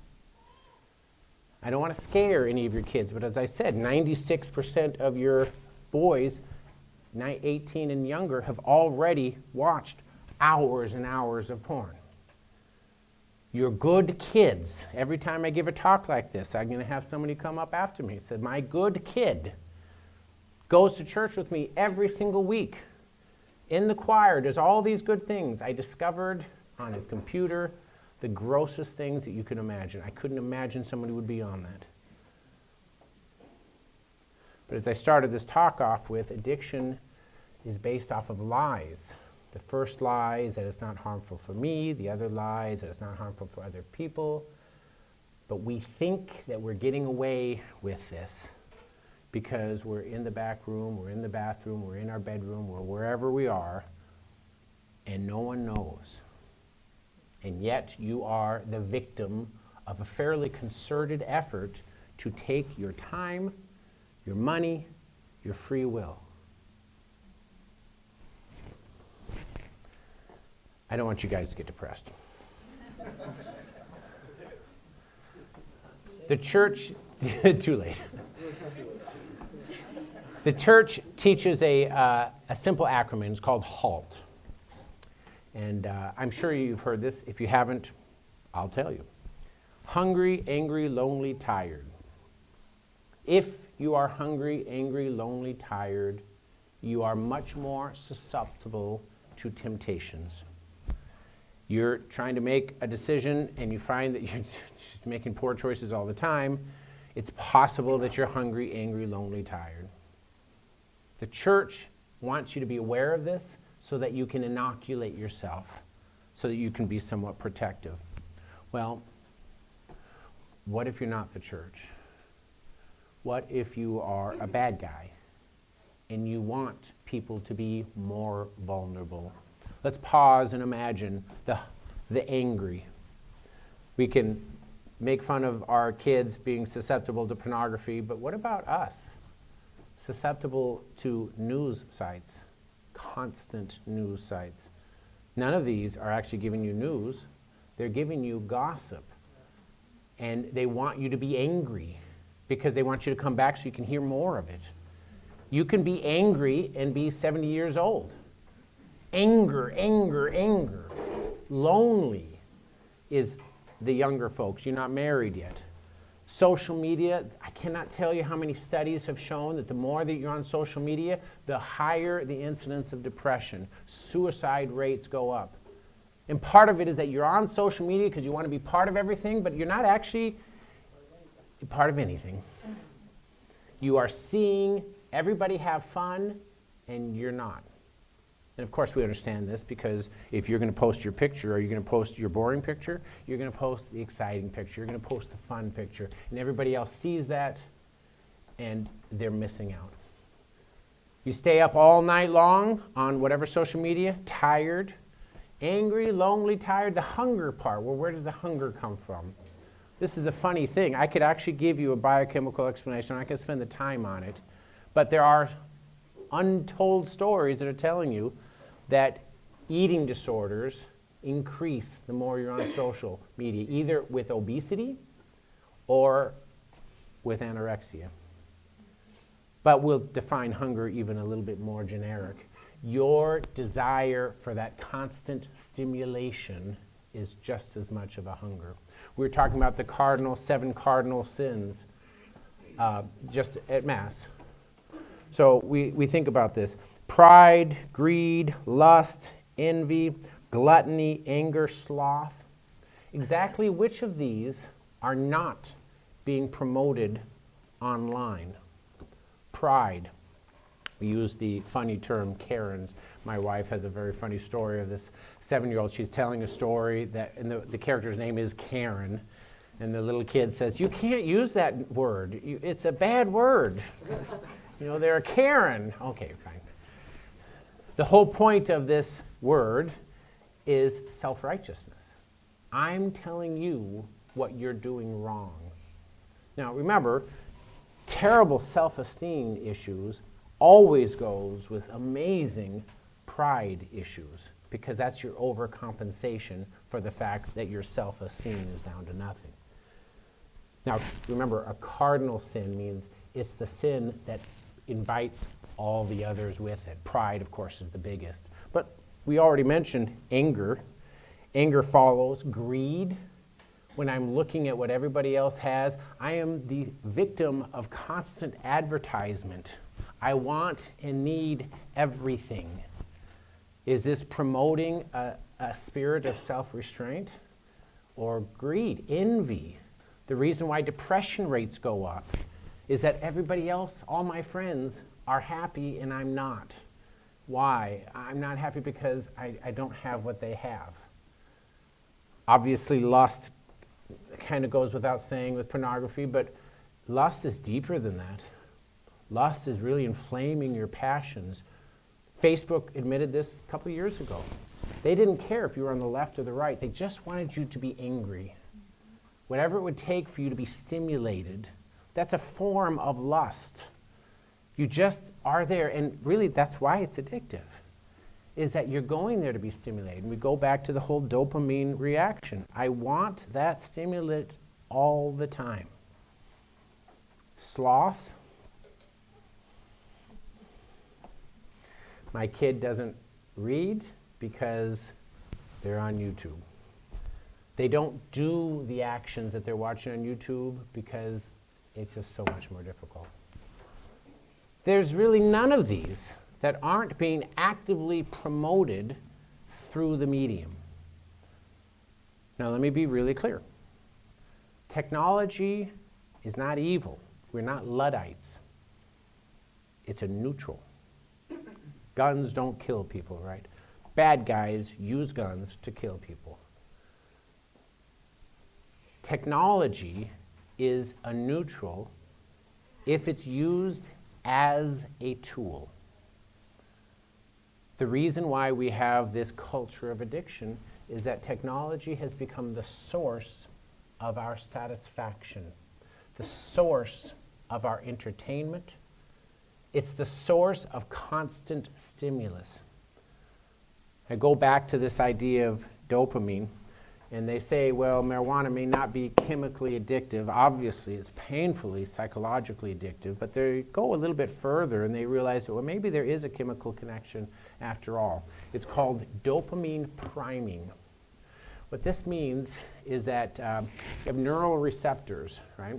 [SPEAKER 1] I don't want to scare any of your kids, but as I said, 96% of your boys, 18 and younger, have already watched hours and hours of porn. You're good kids. Every time I give a talk like this, I'm going to have somebody come up after me and say, my good kid goes to church with me every single week. In the choir, does all these good things. I discovered on his computer the grossest things that you can imagine. I couldn't imagine somebody would be on that. But as I started this talk off with, addiction is based off of lies. The first lie is that it's not harmful for me. The other lie is that it's not harmful for other people. But we think that we're getting away with this because we're in the back room, we're in the bathroom, we're in our bedroom, we're wherever we are, and no one knows. And yet you are the victim of a fairly concerted effort to take your time, your money, your free will. I don't want you guys to get depressed. The church, too late. The church teaches a simple acronym. It's called HALT. And I'm sure you've heard this. If you haven't, I'll tell you. Hungry, angry, lonely, tired. If you are hungry, angry, lonely, tired, you are much more susceptible to temptations. You're trying to make a decision and you find that you're just making poor choices all the time. It's possible that you're hungry, angry, lonely, tired. The church wants you to be aware of this so that you can inoculate yourself, so that you can be somewhat protective. Well, what if you're not the church? What if you are a bad guy and you want people to be more vulnerable? Let's pause and imagine the angry. We can make fun of our kids being susceptible to pornography, but what about us? Susceptible to news sites, constant news sites. None of these are actually giving you news. They're giving you gossip. And they want you to be angry because they want you to come back so you can hear more of it. You can be angry and be 70 years old. Anger, anger, anger. Lonely is the younger folks. You're not married yet. Social media, I cannot tell you how many studies have shown that the more that you're on social media, the higher the incidence of depression. Suicide rates go up. And part of it is that you're on social media because you want to be part of everything, but you're not actually part of anything. You are seeing everybody have fun, and you're not. And of course we understand this because if you're going to post your picture, are you going to post your boring picture? You're going to post the exciting picture. You're going to post the fun picture. And everybody else sees that, and they're missing out. You stay up all night long on whatever social media, tired, angry, lonely, tired. The hunger part, well, where does the hunger come from? This is a funny thing. I could actually give you a biochemical explanation. I could spend the time on it. But there are untold stories that are telling you that eating disorders increase the more you're on social media, either with obesity or with anorexia. But we'll define hunger even a little bit more generic. your desire for that constant stimulation is just as much of a hunger. We were talking about the 7 cardinal sins just at Mass. So we think about this. Pride, greed, lust, envy, gluttony, anger, sloth. Exactly which of these are not being promoted online? Pride. We use the funny term Karens. My wife has a very funny story of this 7-year-old. She's telling a story and the character's name is Karen. And the little kid says, "You can't use that word. It's a bad word. They're a Karen." Okay, fine. The whole point of this word is self-righteousness. I'm telling you what you're doing wrong. Now, remember, terrible self-esteem issues always goes with amazing pride issues, because that's your overcompensation for the fact that your self-esteem is down to nothing. Now, remember, a cardinal sin means it's the sin that invites all the others with it. Pride, of course, is the biggest. But we already mentioned anger. Anger follows greed. When I'm looking at what everybody else has, I am the victim of constant advertisement. I want and need everything. Is this promoting a spirit of self-restraint or greed, envy? The reason why depression rates go up is that everybody else, all my friends, are happy and I'm not. Why? I'm not happy because I don't have what they have. Obviously, lust kind of goes without saying with pornography, but lust is deeper than that. Lust is really inflaming your passions. Facebook admitted this a couple of years ago. They didn't care if you were on the left or the right. They just wanted you to be angry. Whatever it would take for you to be stimulated, that's a form of lust. You just are there, and really that's why it's addictive, is that you're going there to be stimulated. And we go back to the whole dopamine reaction. I want that stimulant all the time. Sloth. My kid doesn't read because they're on YouTube. They don't do the actions that they're watching on YouTube because it's just so much more difficult. There's really none of these that aren't being actively promoted through the medium. Now, let me be really clear. Technology is not evil. We're not Luddites. It's a neutral. Guns don't kill people, right? Bad guys use guns to kill people. Technology is a neutral if it's used as a tool. The reason why we have this culture of addiction is that technology has become the source of our satisfaction, the source of our entertainment. It's the source of constant stimulus. I go back to this idea of dopamine, and they say, well, marijuana may not be chemically addictive. Obviously, it's painfully psychologically addictive, but they go a little bit further and they realize that, well, maybe there is a chemical connection after all. It's called dopamine priming. What this means is that you have neural receptors, right?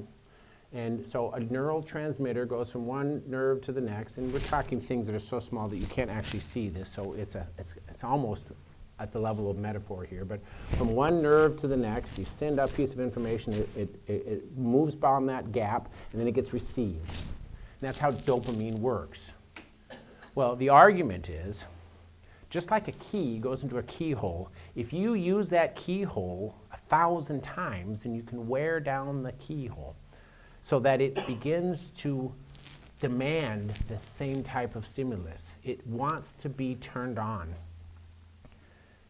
[SPEAKER 1] And so a neural transmitter goes from one nerve to the next, and we're talking things that are so small that you can't actually see this, so it's almost at the level of metaphor here, but from one nerve to the next, you send out a piece of information, it moves beyond that gap, and then it gets received. And that's how dopamine works. Well, the argument is, just like a key goes into a keyhole, if you use that keyhole 1,000 times, then you can wear down the keyhole so that it begins to demand the same type of stimulus. It wants to be turned on.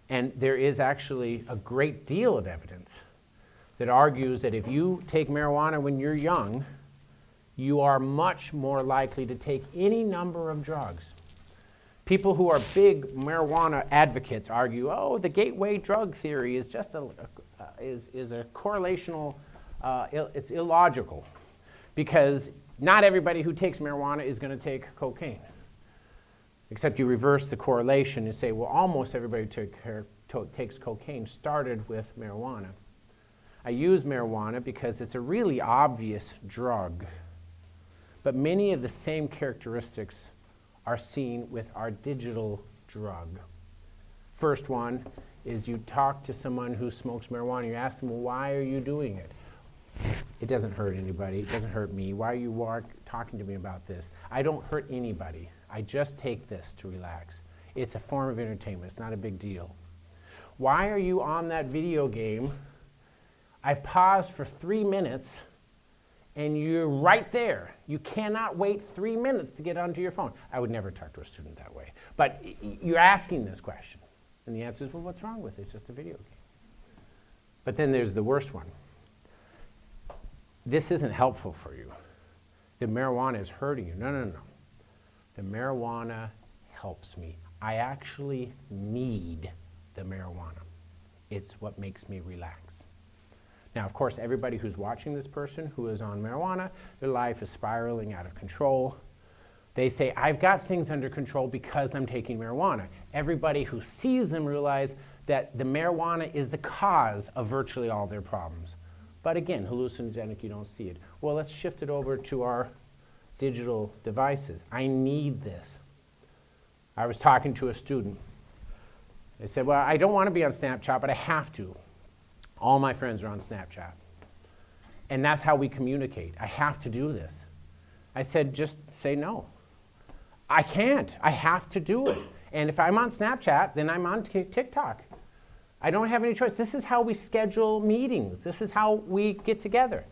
[SPEAKER 1] And there is actually a great deal of evidence that argues that if you take marijuana when you're young, you are much more likely to take any number of drugs. People who are big marijuana advocates argue, oh, the gateway drug theory is just a correlational, it's illogical, because not everybody who takes marijuana is going to take cocaine. Except you reverse the correlation and say, well, almost everybody takes cocaine started with marijuana. I use marijuana because it's a really obvious drug, but many of the same characteristics are seen with our digital drug. First one is you talk to someone who smokes marijuana, you ask them, well, why are you doing it? It doesn't hurt anybody, it doesn't hurt me. Why are you talking to me about this? I don't hurt anybody. I just take this to relax. It's a form of entertainment, it's not a big deal. Why are you on that video game? I've paused for 3 minutes and you're right there. You cannot wait 3 minutes to get onto your phone. I would never talk to a student that way. But you're asking this question. And the answer is, well, what's wrong with it? It's just a video game. But then there's the worst one. This isn't helpful for you. The marijuana is hurting you. No, no, no. The marijuana helps me. I actually need the marijuana. It's what makes me relax. Now, of course, everybody who's watching this person who is on marijuana, their life is spiraling out of control. They say, I've got things under control because I'm taking marijuana. Everybody who sees them realize that the marijuana is the cause of virtually all their problems. But again, hallucinogenic, you don't see it. Well, let's shift it over to our digital devices. I need this. I was talking to a student. They said, well, I don't want to be on Snapchat, but I have to. All my friends are on Snapchat. And that's how we communicate. I have to do this. I said, just say no. I can't. I have to do it. And if I'm on Snapchat, then I'm on TikTok. I don't have any choice. This is how we schedule meetings. This is how we get together.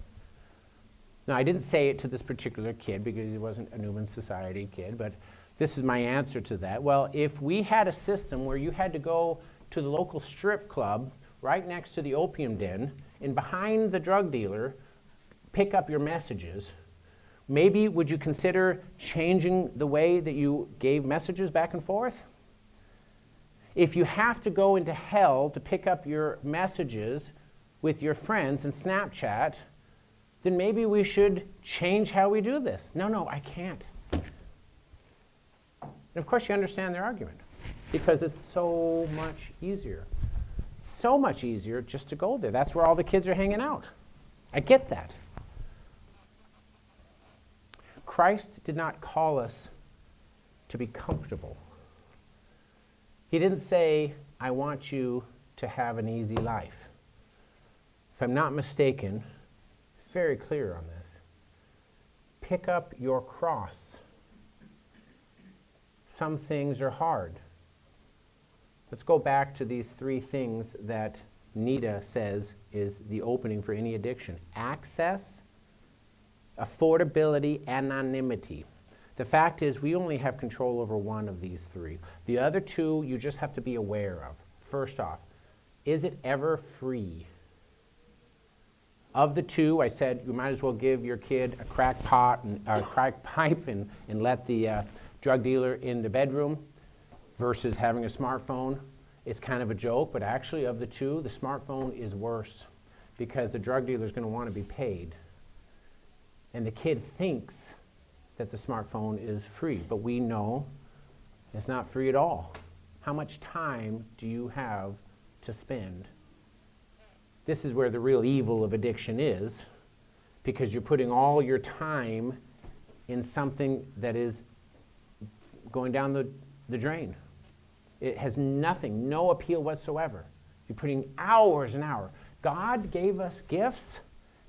[SPEAKER 1] Now, I didn't say it to this particular kid because he wasn't a Newman Society kid, but this is my answer to that. Well, if we had a system where you had to go to the local strip club right next to the opium den and behind the drug dealer, pick up your messages, maybe would you consider changing the way that you gave messages back and forth? If you have to go into hell to pick up your messages with your friends in Snapchat, then maybe we should change how we do this. No, I can't. And of course you understand their argument, because it's so much easier. It's so much easier just to go there. That's where all the kids are hanging out. I get that. Christ did not call us to be comfortable. He didn't say, I want you to have an easy life. If I'm not mistaken, it's very clear on this. Pick up your cross. Some things are hard. Let's go back to these 3 things that Nita says is the opening for any addiction. Access, affordability, anonymity. The fact is we only have control over one of these 3. The other 2 you just have to be aware of. First off, is it ever free? Of the 2, I said you might as well give your kid a crack pot and a crack pipe and let the drug dealer in the bedroom versus having a smartphone. It's kind of a joke, but actually of the 2, the smartphone is worse because the drug dealer is going to want to be paid. And the kid thinks that the smartphone is free, but we know it's not free at all. How much time do you have to spend? This is where the real evil of addiction is, because you're putting all your time in something that is going down the drain. It has nothing, no appeal whatsoever. You're putting hours and hours. God gave us gifts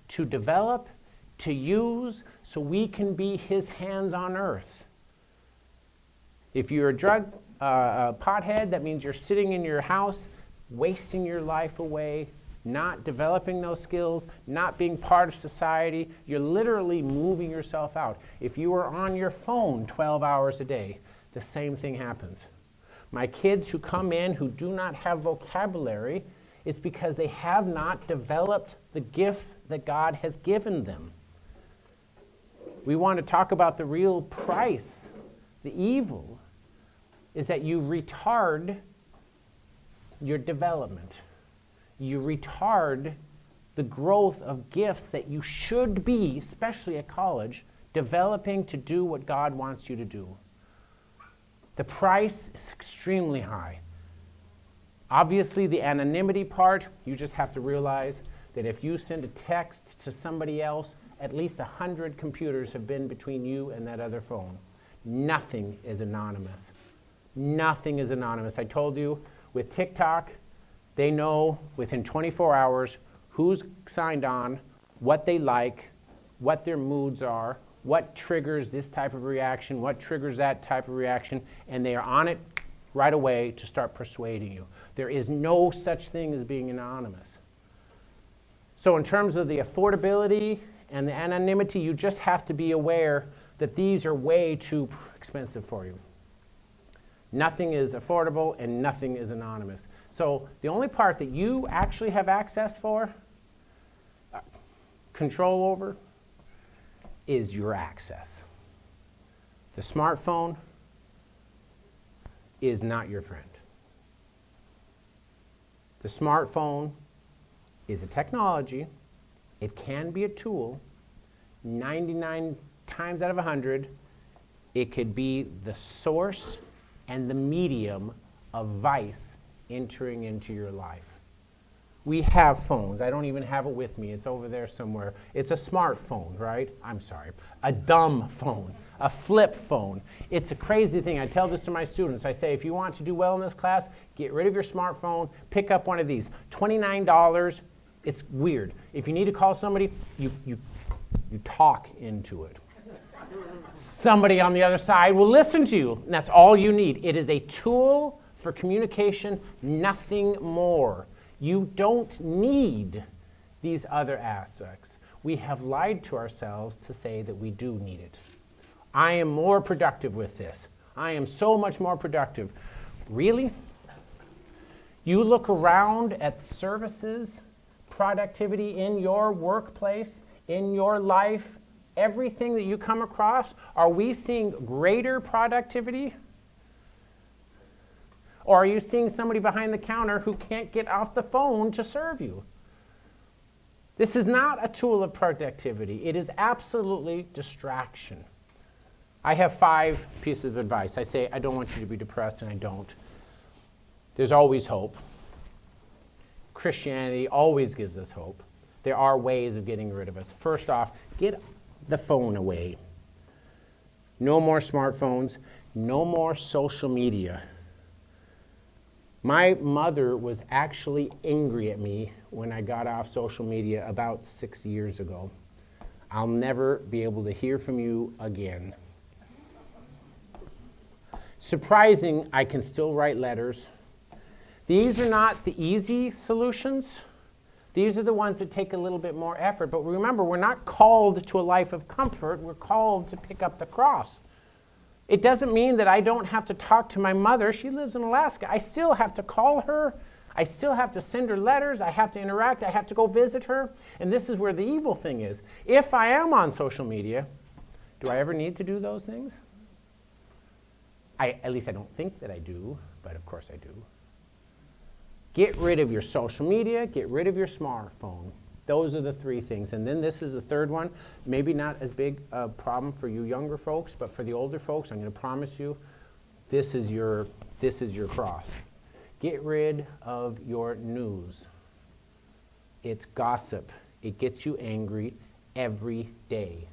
[SPEAKER 1] to develop, to use, so we can be his hands on earth. If you're a drug pothead, that means you're sitting in your house, wasting your life away, not developing those skills, not being part of society. You're literally moving yourself out. If you are on your phone 12 hours a day, the same thing happens. My kids who come in who do not have vocabulary, it's because they have not developed the gifts that God has given them. We want to talk about the real price. The evil is that you retard your development. You retard the growth of gifts that you should be, especially at college, developing to do what God wants you to do. The price is extremely high. Obviously, the anonymity part, you just have to realize that if you send a text to somebody else, at least 100 computers have been between you and that other phone. Nothing is anonymous. Nothing is anonymous. I told you, with TikTok, they know within 24 hours who's signed on, what they like, what their moods are, what triggers this type of reaction, what triggers that type of reaction, and they are on it right away to start persuading you. There is no such thing as being anonymous. So in terms of the affordability and the anonymity, you just have to be aware that these are way too expensive for you. Nothing is affordable and nothing is anonymous. So the only part that you actually have access for, control over, is your access. The smartphone is not your friend. The smartphone is a technology. It can be a tool. 99 times out of 100, it could be the source and the medium of vice entering into your life. We have phones. I don't even have it with me. It's over there somewhere. It's a smartphone, right? I'm sorry. A dumb phone, a flip phone. It's a crazy thing. I tell this to my students. I say, if you want to do well in this class, get rid of your smartphone, pick up one of these. $29. It's weird. If you need to call somebody, you talk into it. Somebody on the other side will listen to you, and that's all you need. It is a tool for communication, nothing more. You don't need these other aspects. We have lied to ourselves to say that we do need it. I am more productive with this. I am so much more productive. Really? You look around at services, productivity in your workplace, in your life, everything that you come across, are we seeing greater productivity? Or are you seeing somebody behind the counter who can't get off the phone to serve you? This is not a tool of productivity. It is absolutely distraction. I have 5 pieces of advice. I say, I don't want you to be depressed, and I don't. There's always hope. Christianity always gives us hope. There are ways of getting rid of us. First off, get the phone away. No more smartphones. No more social media. My mother was actually angry at me when I got off social media about 6 years ago. I'll never be able to hear from you again. Surprising, I can still write letters. These are not the easy solutions. These are the ones that take a little bit more effort. But remember, we're not called to a life of comfort. We're called to pick up the cross. It doesn't mean that I don't have to talk to my mother. She lives in Alaska. I still have to call her. I still have to send her letters. I have to interact. I have to go visit her. And this is where the evil thing is. If I am on social media, do I ever need to do those things? At least I don't think that I do, but of course I do. Get rid of your social media. Get rid of your smartphone. Those are the 3 things. And then this is the third one. Maybe not as big a problem for you younger folks, but for the older folks, I'm going to promise you, this is your cross. Get rid of your news. It's gossip. It gets you angry every day.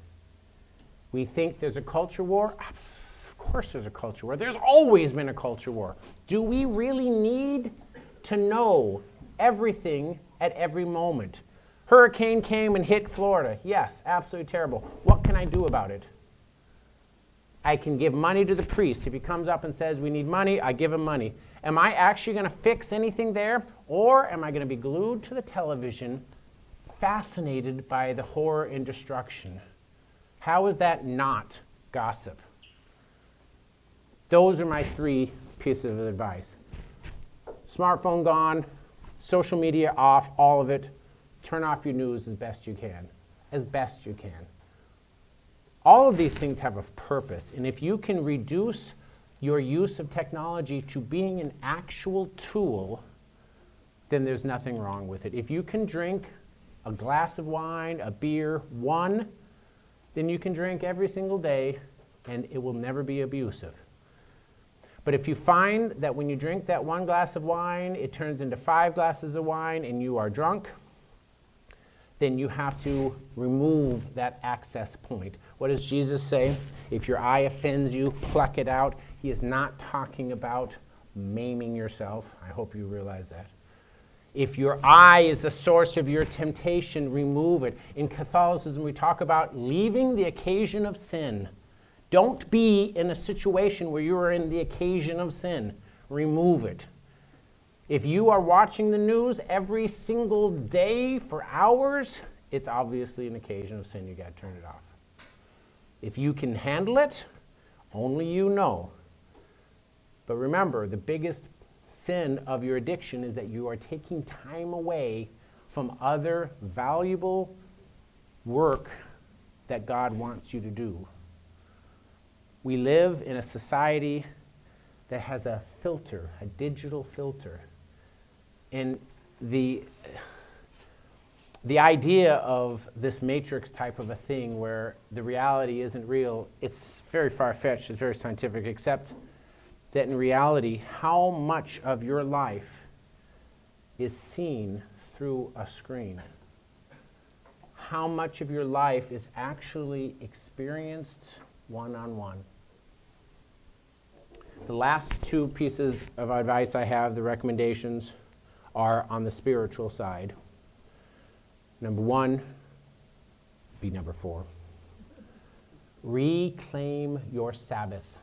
[SPEAKER 1] We think there's a culture war. Of course there's a culture war. There's always been a culture war. Do we really need to know everything at every moment? Hurricane came and hit Florida. Yes, absolutely terrible. What can I do about it? I can give money to the priest. If he comes up and says we need money, I give him money. Am I actually going to fix anything there? Or am I going to be glued to the television, fascinated by the horror and destruction? How is that not gossip? Those are my 3 pieces of advice. Smartphone gone, social media off, all of it. Turn off your news as best you can. As best you can. All of these things have a purpose, and if you can reduce your use of technology to being an actual tool, then there's nothing wrong with it. If you can drink a glass of wine, a beer, 1, then you can drink every single day, and it will never be abusive. But if you find that when you drink that 1 glass of wine, it turns into 5 glasses of wine and you are drunk, then you have to remove that access point. What does Jesus say? If your eye offends you, pluck it out. He is not talking about maiming yourself. I hope you realize that. If your eye is the source of your temptation, remove it. In Catholicism, we talk about leaving the occasion of sin. Don't be in a situation where you are in the occasion of sin. Remove it. If you are watching the news every single day for hours, it's obviously an occasion of sin. You got to turn it off. If you can handle it, only you know. But remember, the biggest sin of your addiction is that you are taking time away from other valuable work that God wants you to do. We live in a society that has a filter, a digital filter. And the idea of this matrix type of a thing where the reality isn't real, it's very far-fetched, it's very scientific, except that in reality, how much of your life is seen through a screen? How much of your life is actually experienced one-on-one? The last 2 pieces of advice I have, the recommendations, are on the spiritual side. Number 1, be number 4. Reclaim your Sabbath.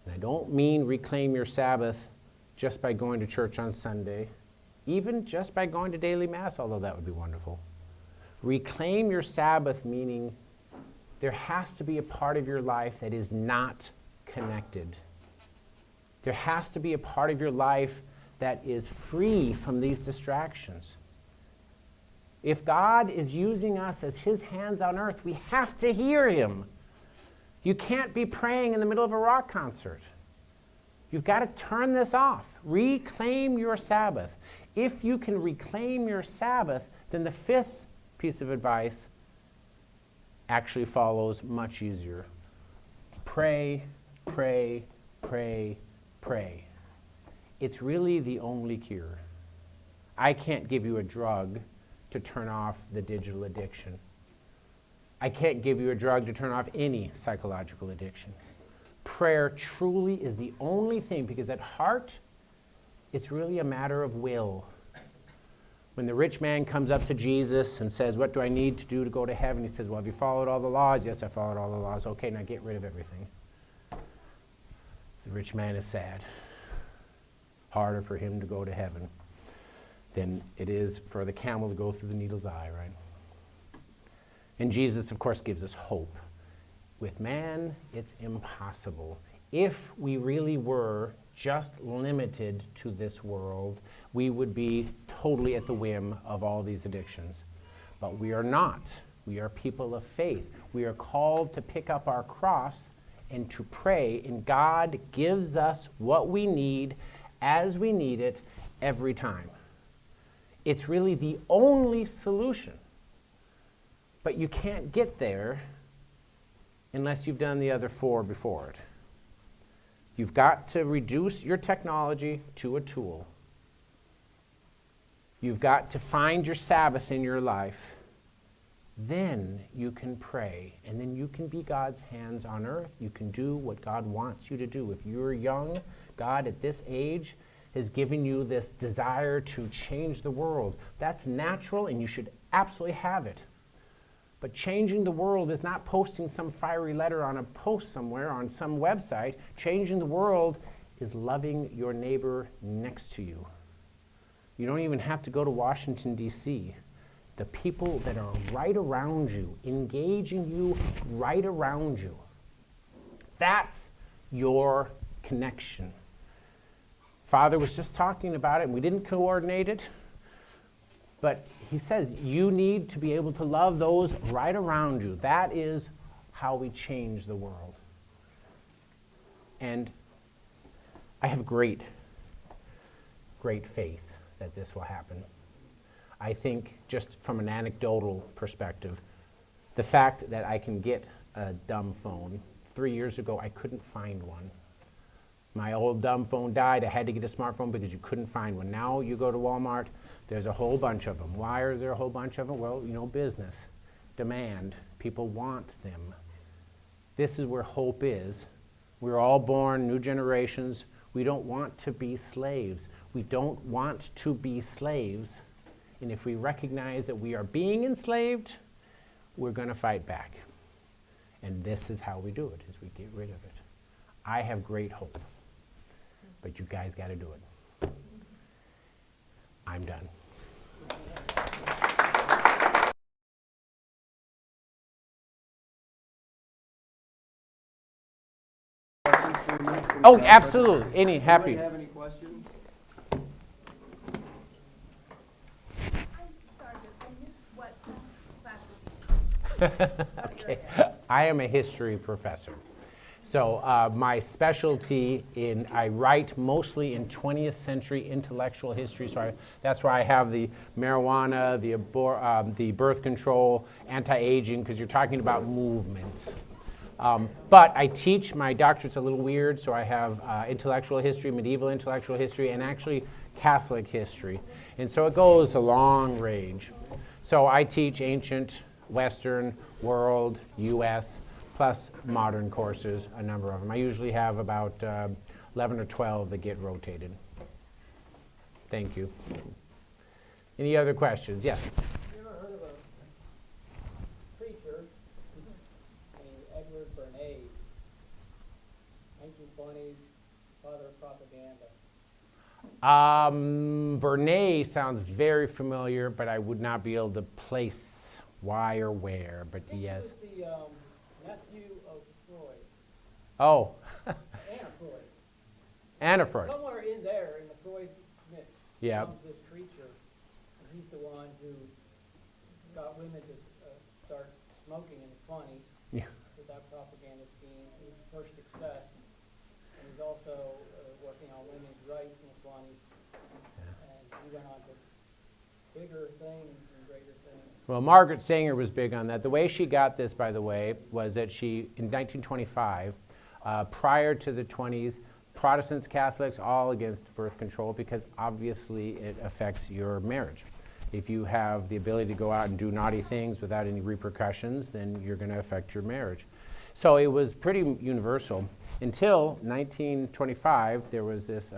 [SPEAKER 1] And I don't mean reclaim your Sabbath just by going to church on Sunday, even just by going to daily Mass, although that would be wonderful. Reclaim your Sabbath, meaning there has to be a part of your life that is not connected. There has to be a part of your life that is free from these distractions. If God is using us as his hands on earth, we have to hear him. You can't be praying in the middle of a rock concert. You've got to turn this off. Reclaim your Sabbath. If you can reclaim your Sabbath, then the 5th piece of advice actually follows much easier. Pray, pray, pray, pray. It's really the only cure. I can't give you a drug to turn off the digital addiction. I can't give you a drug to turn off any psychological addiction. Prayer truly is the only thing, because at heart, it's really a matter of will. When the rich man comes up to Jesus and says, "What do I need to do to go to heaven?" He says, "Well, have you followed all the laws?" "Yes, I followed all the laws." "Okay, now get rid of everything." The rich man is sad. Harder for him to go to heaven than it is for the camel to go through the needle's eye, right? And Jesus, of course, gives us hope. With man, it's impossible. If we really were just limited to this world, we would be totally at the whim of all these addictions. But we are not. We are people of faith. We are called to pick up our cross and to pray, and God gives us what we need as we need it every time. It's really the only solution. But you can't get there unless you've done the other 4 before it. You've got to reduce your technology to a tool. You've got to find your Sabbath in your life. Then you can pray, and then you can be God's hands on earth. You can do what God wants you to do. If you're young, God at this age has given you this desire to change the world. That's natural, and you should absolutely have it. But changing the world is not posting some fiery letter on a post somewhere on some website. Changing the world is loving your neighbor next to you. You don't even have to go to Washington, D.C. The people that are right around you, engaging you right around you, that's your connection. Father was just talking about it, and we didn't coordinate it, but he says you need to be able to love those right around you. That is how we change the world. And I have great faith that this will happen. I think, just from an anecdotal perspective, the fact that I can get a dumb phone. 3 years ago, I couldn't find one. My old dumb phone died. I had to get a smartphone because you couldn't find one. Now you go to Walmart, there's a whole bunch of them. Why is there a whole bunch of them? Well, you know, business, demand, people want them. This is where hope is. We're all born, new generations. We don't want to be slaves. We don't want to be slaves. And if we recognize that we are being enslaved, we're going to fight back. And this is how we do it, is we get rid of it. I have great hope. But you guys got to do it. I'm done. Oh, absolutely. Any happy.
[SPEAKER 2] Anybody have any questions?
[SPEAKER 3] I'm sorry, I missed what classes.
[SPEAKER 1] Okay. I am a history professor. So my specialty I write mostly in 20th century intellectual history. So that's why I have the marijuana, the birth control, anti-aging, because you're talking about movements. But I teach, my doctorate's a little weird, so I have intellectual history, medieval intellectual history, and actually Catholic history. And so it goes a long range. So I teach ancient, Western, world, US, plus modern courses, a number of them. I usually have about 11 or 12 that get rotated. Thank you. Any other questions? Yes?
[SPEAKER 4] Have you ever heard of a preacher named Edward Bernays, 1920s, father of propaganda?
[SPEAKER 1] Bernays sounds very familiar, but I would not be able to place why or where, but yes.
[SPEAKER 4] He was the nephew of Freud.
[SPEAKER 1] Oh.
[SPEAKER 4] Anna Freud.
[SPEAKER 1] Anna Freud.
[SPEAKER 4] Somewhere in there, in the Freud mix,
[SPEAKER 1] Yeah.
[SPEAKER 4] comes this creature. And he's the one who got women to start smoking in the 20s
[SPEAKER 1] Yeah.
[SPEAKER 4] with that propaganda scheme. It was first success. And he's also working on women's rights in the 20s. And he went on to bigger things and greater things.
[SPEAKER 1] Well, Margaret Sanger was big on that. The way she got this, by the way, was that she, in 1925, prior to the 20s, Protestants, Catholics, all against birth control because obviously it affects your marriage. If you have the ability to go out and do naughty things without any repercussions, then you're going to affect your marriage. So it was pretty universal. Until 1925, there was this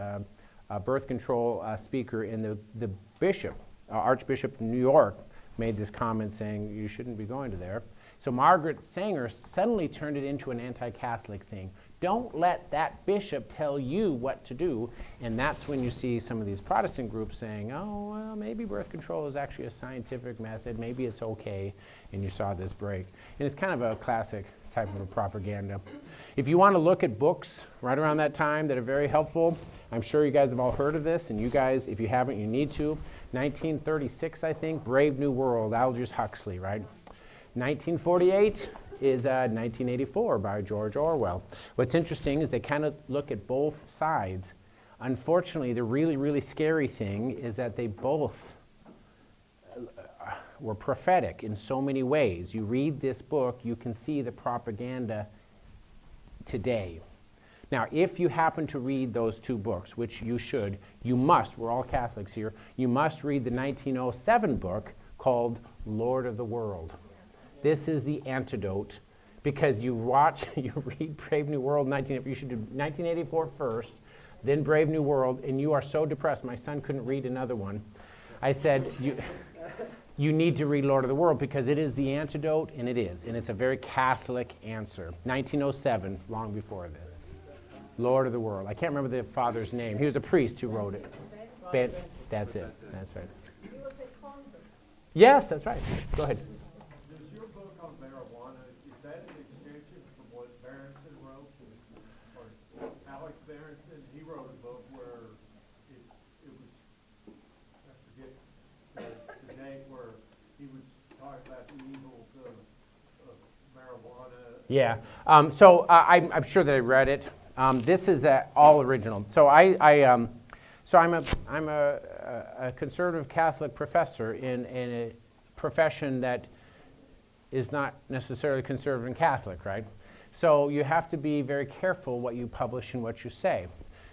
[SPEAKER 1] birth control speaker, and the bishop, Archbishop of New York, made this comment saying you shouldn't be going to there. So Margaret Sanger suddenly turned it into an anti-Catholic thing. Don't let that bishop tell you what to do. And that's when you see some of these Protestant groups saying, oh, well, maybe birth control is actually a scientific method. Maybe it's okay. And you saw this break. And it's kind of a classic type of a propaganda. If you want to look at books right around that time that are very helpful, I'm sure you guys have all heard of this, and you guys, if you haven't, you need to. 1936, I think, Brave New World, Aldous Huxley, right? 1948 is 1984 by George Orwell. What's interesting is they kind of look at both sides. Unfortunately, the really, really scary thing is that they both were prophetic in so many ways. You read this book, you can see the propaganda today. Now, if you happen to read those two books, which you should, you must, we're all Catholics here, you must read the 1907 book called Lord of the World. This is the antidote, because you read Brave New World, you should do 1984 first, then Brave New World, and you are so depressed. My son couldn't read another one. I said, you need to read Lord of the World because it is the antidote, and it is. And it's a very Catholic answer. 1907, long before this. Lord of the World. I can't remember the father's name. He was a priest who wrote it. That's it. That's right.
[SPEAKER 3] He was a convert.
[SPEAKER 1] Yes, that's right. Go ahead.
[SPEAKER 5] Does your book on marijuana, is that an extension from what Barinson wrote? Or Alex Barinson, he wrote a book where it was, I forget the date, where he was talking about the evils of marijuana.
[SPEAKER 1] Yeah. So I'm sure that I read it. This is all original. So I'm a conservative Catholic professor in a profession that is not necessarily conservative and Catholic, right? So you have to be very careful what you publish and what you say.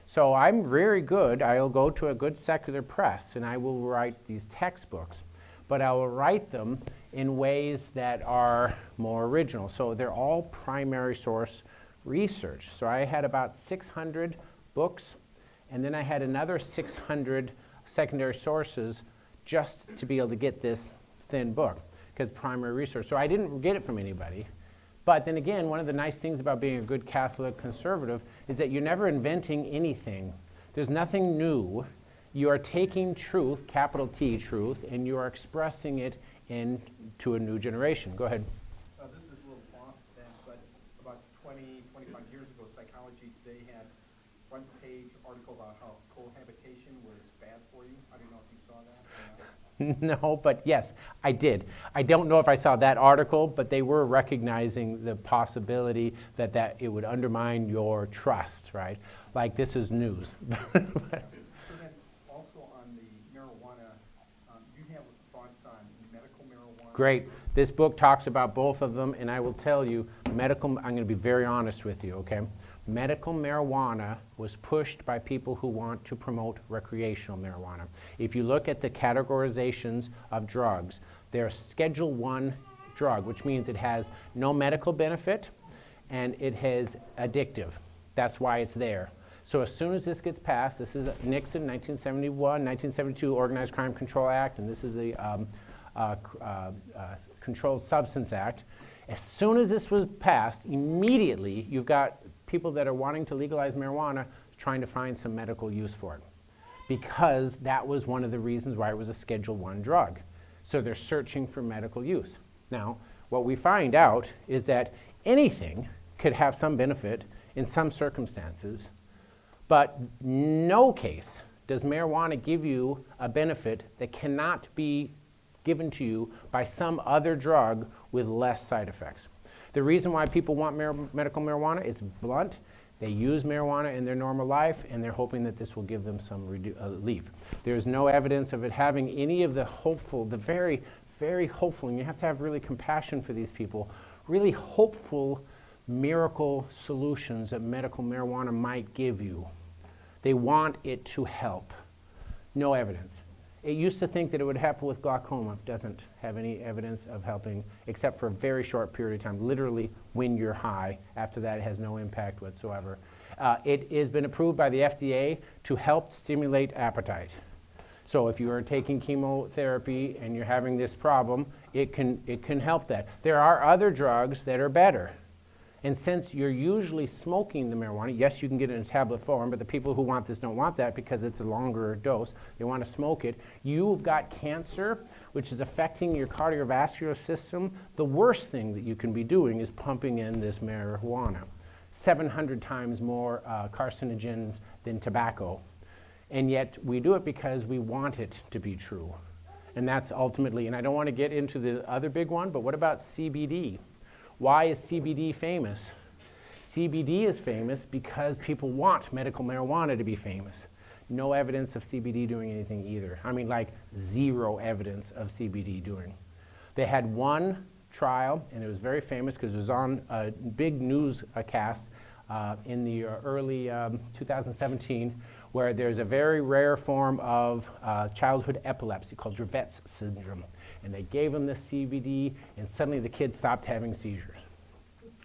[SPEAKER 1] So I'm very good. I'll go to a good secular press and I will write these textbooks, but I will write them in ways that are more original. So they're all primary source research. So I had about 600 books, and then I had another 600 secondary sources just to be able to get this thin book, because primary research. So I didn't get it from anybody. But then again, one of the nice things about being a good Catholic conservative is that you're never inventing anything. There's nothing new. You are taking truth, capital T truth, and you are expressing it into a new generation. Go ahead.
[SPEAKER 2] This is a little off that, but about 20, 25 years ago, Psychology Today had front-page article about how cohabitation was bad for you. I don't know if you saw that or not.
[SPEAKER 1] No, but yes, I did. I don't know if I saw that article, but they were recognizing the possibility that it would undermine your trust, right? Like, this is news.
[SPEAKER 2] So then, also on the marijuana, you have thoughts on medical marijuana?
[SPEAKER 1] Great. This book talks about both of them, and I will tell you, I'm going to be very honest with you, okay? Medical marijuana was pushed by people who want to promote recreational marijuana. If you look at the categorizations of drugs, they're Schedule I drug, which means it has no medical benefit and it is addictive. That's why it's there. So as soon as this gets passed, this is Nixon, 1971, 1972 Organized Crime Control Act, and this is the Controlled Substance Act. As soon as this was passed, immediately you've got people that are wanting to legalize marijuana trying to find some medical use for it, because that was one of the reasons why it was a Schedule I drug. So they're searching for medical use. Now, what we find out is that anything could have some benefit in some circumstances, but no case does marijuana give you a benefit that cannot be given to you by some other drug with less side effects. The reason why people want medical marijuana is blunt. They use marijuana in their normal life, and they're hoping that this will give them some relief. There's no evidence of it having any of the hopeful, the very, very hopeful, and you have to have really compassion for these people, really hopeful miracle solutions that medical marijuana might give you. They want it to help. No evidence. It used to think that it would happen with glaucoma. It doesn't have any evidence of helping, except for a very short period of time, literally when you're high. After that, it has no impact whatsoever. It has been approved by the FDA to help stimulate appetite. So if you are taking chemotherapy and you're having this problem, it can help that. There are other drugs that are better. And since you're usually smoking the marijuana, yes, you can get it in tablet form, but the people who want this don't want that because it's a longer dose. They want to smoke it. You've got cancer, which is affecting your cardiovascular system. The worst thing that you can be doing is pumping in this marijuana. 700 times more carcinogens than tobacco. And yet we do it because we want it to be true. And that's ultimately, and I don't want to get into the other big one, but what about CBD? Why is CBD famous? CBD is famous because people want medical marijuana to be famous. No evidence of CBD doing anything either. I mean, like, zero evidence of CBD doing. They had one trial, and it was very famous because it was on a big newscast in the early 2017, where there's a very rare form of childhood epilepsy called Dravet's syndrome. And they gave them this CBD, and suddenly the kid stopped having seizures.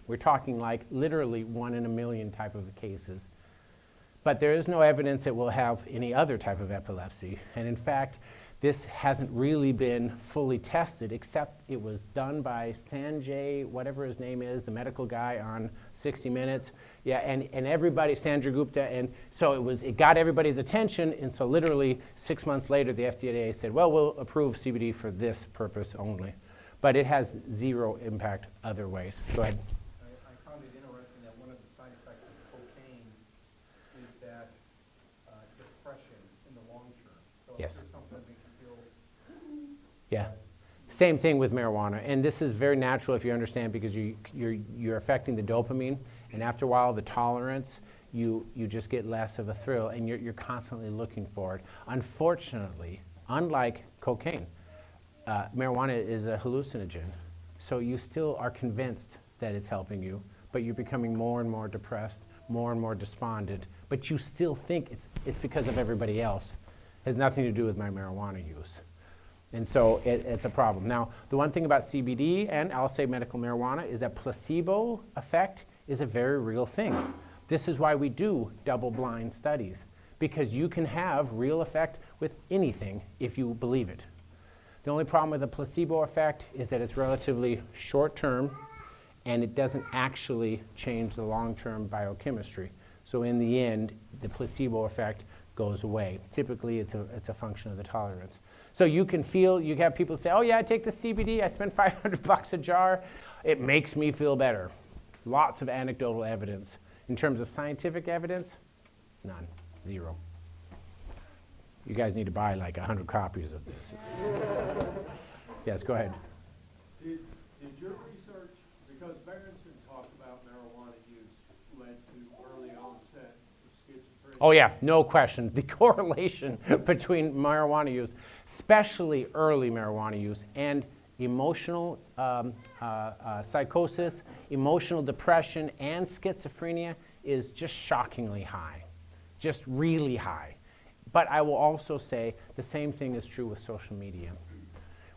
[SPEAKER 1] We're talking like literally 1 in a million type of cases. But there is no evidence it will have any other type of epilepsy. And in fact, this hasn't really been fully tested, except it was done by Sanjay, whatever his name is, the medical guy on 60 Minutes. Yeah, and everybody, Sanjay Gupta, and so it got everybody's attention, and so literally 6 months later, the FDA said, well, we'll approve CBD for this purpose only. But it has zero impact other ways. Go ahead.
[SPEAKER 2] I found it interesting that one of the side effects of cocaine is that depression in the long term. So
[SPEAKER 1] Yes.
[SPEAKER 2] if there's something that makes you feel
[SPEAKER 1] Yeah. Same thing with marijuana, and this is very natural if you understand, because you're affecting the dopamine, and after a while the tolerance, you just get less of a thrill, and you're constantly looking for it. Unfortunately, unlike cocaine, marijuana is a hallucinogen, so you still are convinced that it's helping you, but you're becoming more and more depressed, more and more despondent, but you still think it's because of everybody else. It has nothing to do with my marijuana use. And so it's a problem. Now, the one thing about CBD and I'll say medical marijuana is that placebo effect is a very real thing. This is why we do double-blind studies, because you can have real effect with anything if you believe it. The only problem with the placebo effect is that it's relatively short-term and it doesn't actually change the long-term biochemistry. So in the end, the placebo effect goes away. Typically, it's a function of the tolerance. So you can feel, you have people say, oh yeah, I take the CBD, I spend $500 a jar, it makes me feel better. Lots of anecdotal evidence. In terms of scientific evidence, none, zero. You guys need to buy like 100 copies of this. Yes, go ahead.
[SPEAKER 5] Did your research, because Barinson talked about marijuana use led to early onset of schizophrenia.
[SPEAKER 1] Oh yeah, no question. The correlation between marijuana use, especially early marijuana use, and emotional psychosis, emotional depression, and schizophrenia is just shockingly high, just really high. But I will also say the same thing is true with social media.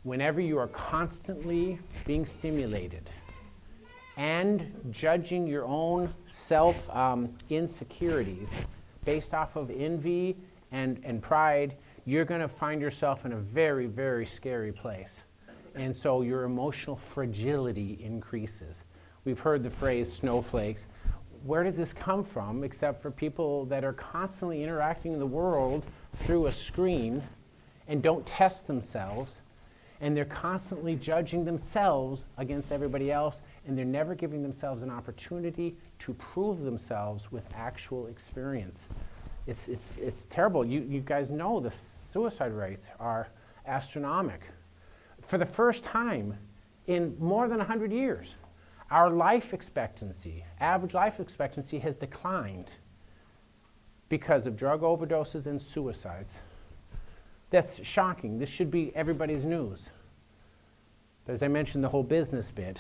[SPEAKER 1] Whenever you are constantly being stimulated and judging your own self insecurities based off of envy and pride, you're going to find yourself in a very, very scary place. And so your emotional fragility increases. We've heard the phrase snowflakes. Where does this come from except for people that are constantly interacting in the world through a screen and don't test themselves, and they're constantly judging themselves against everybody else, and they're never giving themselves an opportunity to prove themselves with actual experience. It's terrible. You guys know the suicide rates are astronomical. For the first time in more than 100 years, our life expectancy, average life expectancy, has declined because of drug overdoses and suicides. That's shocking. This should be everybody's news. But as I mentioned, the whole business bit,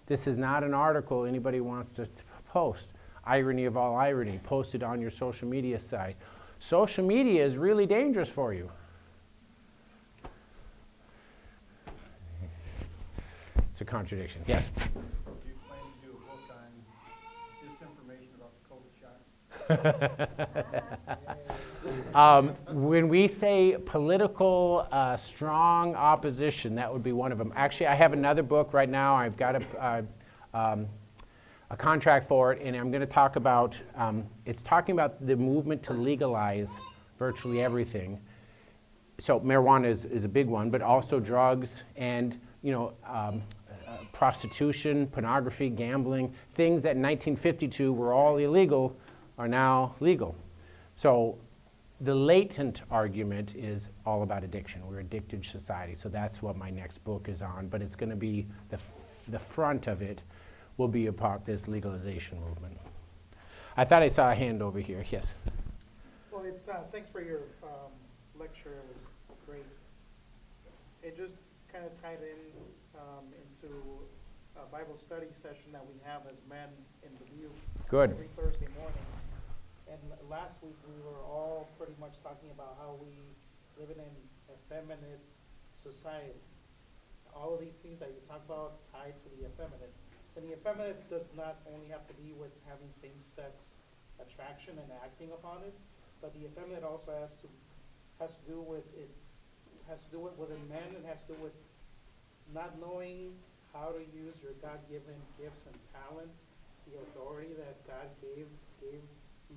[SPEAKER 1] this is not an article anybody wants to post. Irony of all irony, posted on your social media site. Social media is really dangerous for you. It's a contradiction. Yes?
[SPEAKER 2] Do you plan to do a book on disinformation about the COVID shot?
[SPEAKER 1] When we say political strong opposition, that would be one of them. Actually, I have another book right now. I've got a contract for it, and I'm going to talk about, it's talking about the movement to legalize virtually everything. So marijuana is a big one, but also drugs and, prostitution, pornography, gambling, things that in 1952 were all illegal are now legal. So the latent argument is all about addiction. We're an addicted society, so that's what my next book is on, but it's going to be, the front of it will be about this legalization movement. I thought I saw a hand over here. Yes?
[SPEAKER 6] Well, it's, thanks for your lecture, it was great. It just kind of tied into a Bible study session that we have as men in the View.
[SPEAKER 1] Good.
[SPEAKER 6] Every Thursday morning. And last week we were all pretty much talking about how we live in an effeminate society. All of these things that you talk about tied to the effeminate. And the effeminate does not only have to be with having same-sex attraction and acting upon it, but the effeminate also has to do with within men, and has to do with not knowing how to use your God-given gifts and talents, the authority that God gave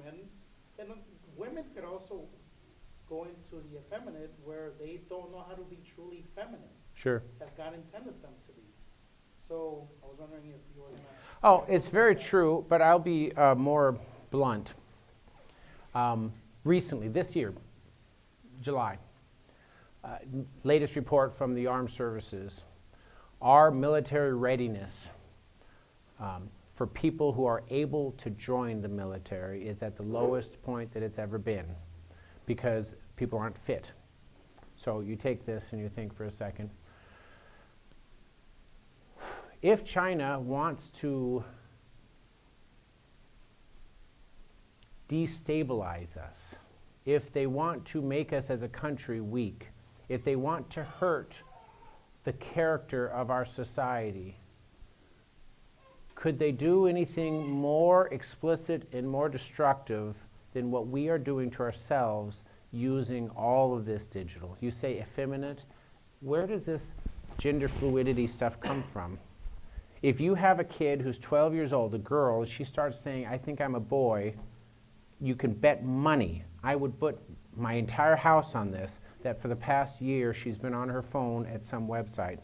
[SPEAKER 6] men. And women could also go into the effeminate where they don't know how to be truly feminine.
[SPEAKER 1] Sure.
[SPEAKER 6] As God intended them to be. So I was wondering if you were going to...
[SPEAKER 1] Oh, it's very true, but I'll be more blunt. Recently, this year, July, latest report from the armed services, our military readiness for people who are able to join the military is at the lowest point that it's ever been because people aren't fit. So you take this and you think for a second. If China wants to destabilize us, if they want to make us as a country weak, if they want to hurt the character of our society, could they do anything more explicit and more destructive than what we are doing to ourselves using all of this digital? You say effeminate. Where does this gender fluidity stuff come from? If you have a kid who's 12 years old, a girl, and she starts saying, I think I'm a boy, you can bet money. I would put my entire house on this, that for the past year she's been on her phone at some website.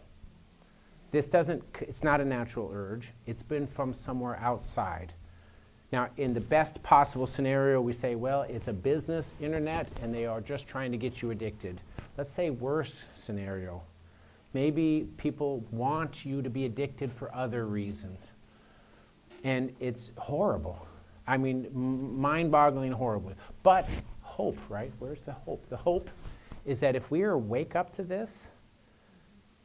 [SPEAKER 1] It's not a natural urge. It's been from somewhere outside. Now, in the best possible scenario, we say, well, it's a business internet and they are just trying to get you addicted. Let's say worst scenario. Maybe people want you to be addicted for other reasons. And it's horrible. I mean, mind-boggling horribly. But hope, right? Where's the hope? The hope is that if we wake up to this,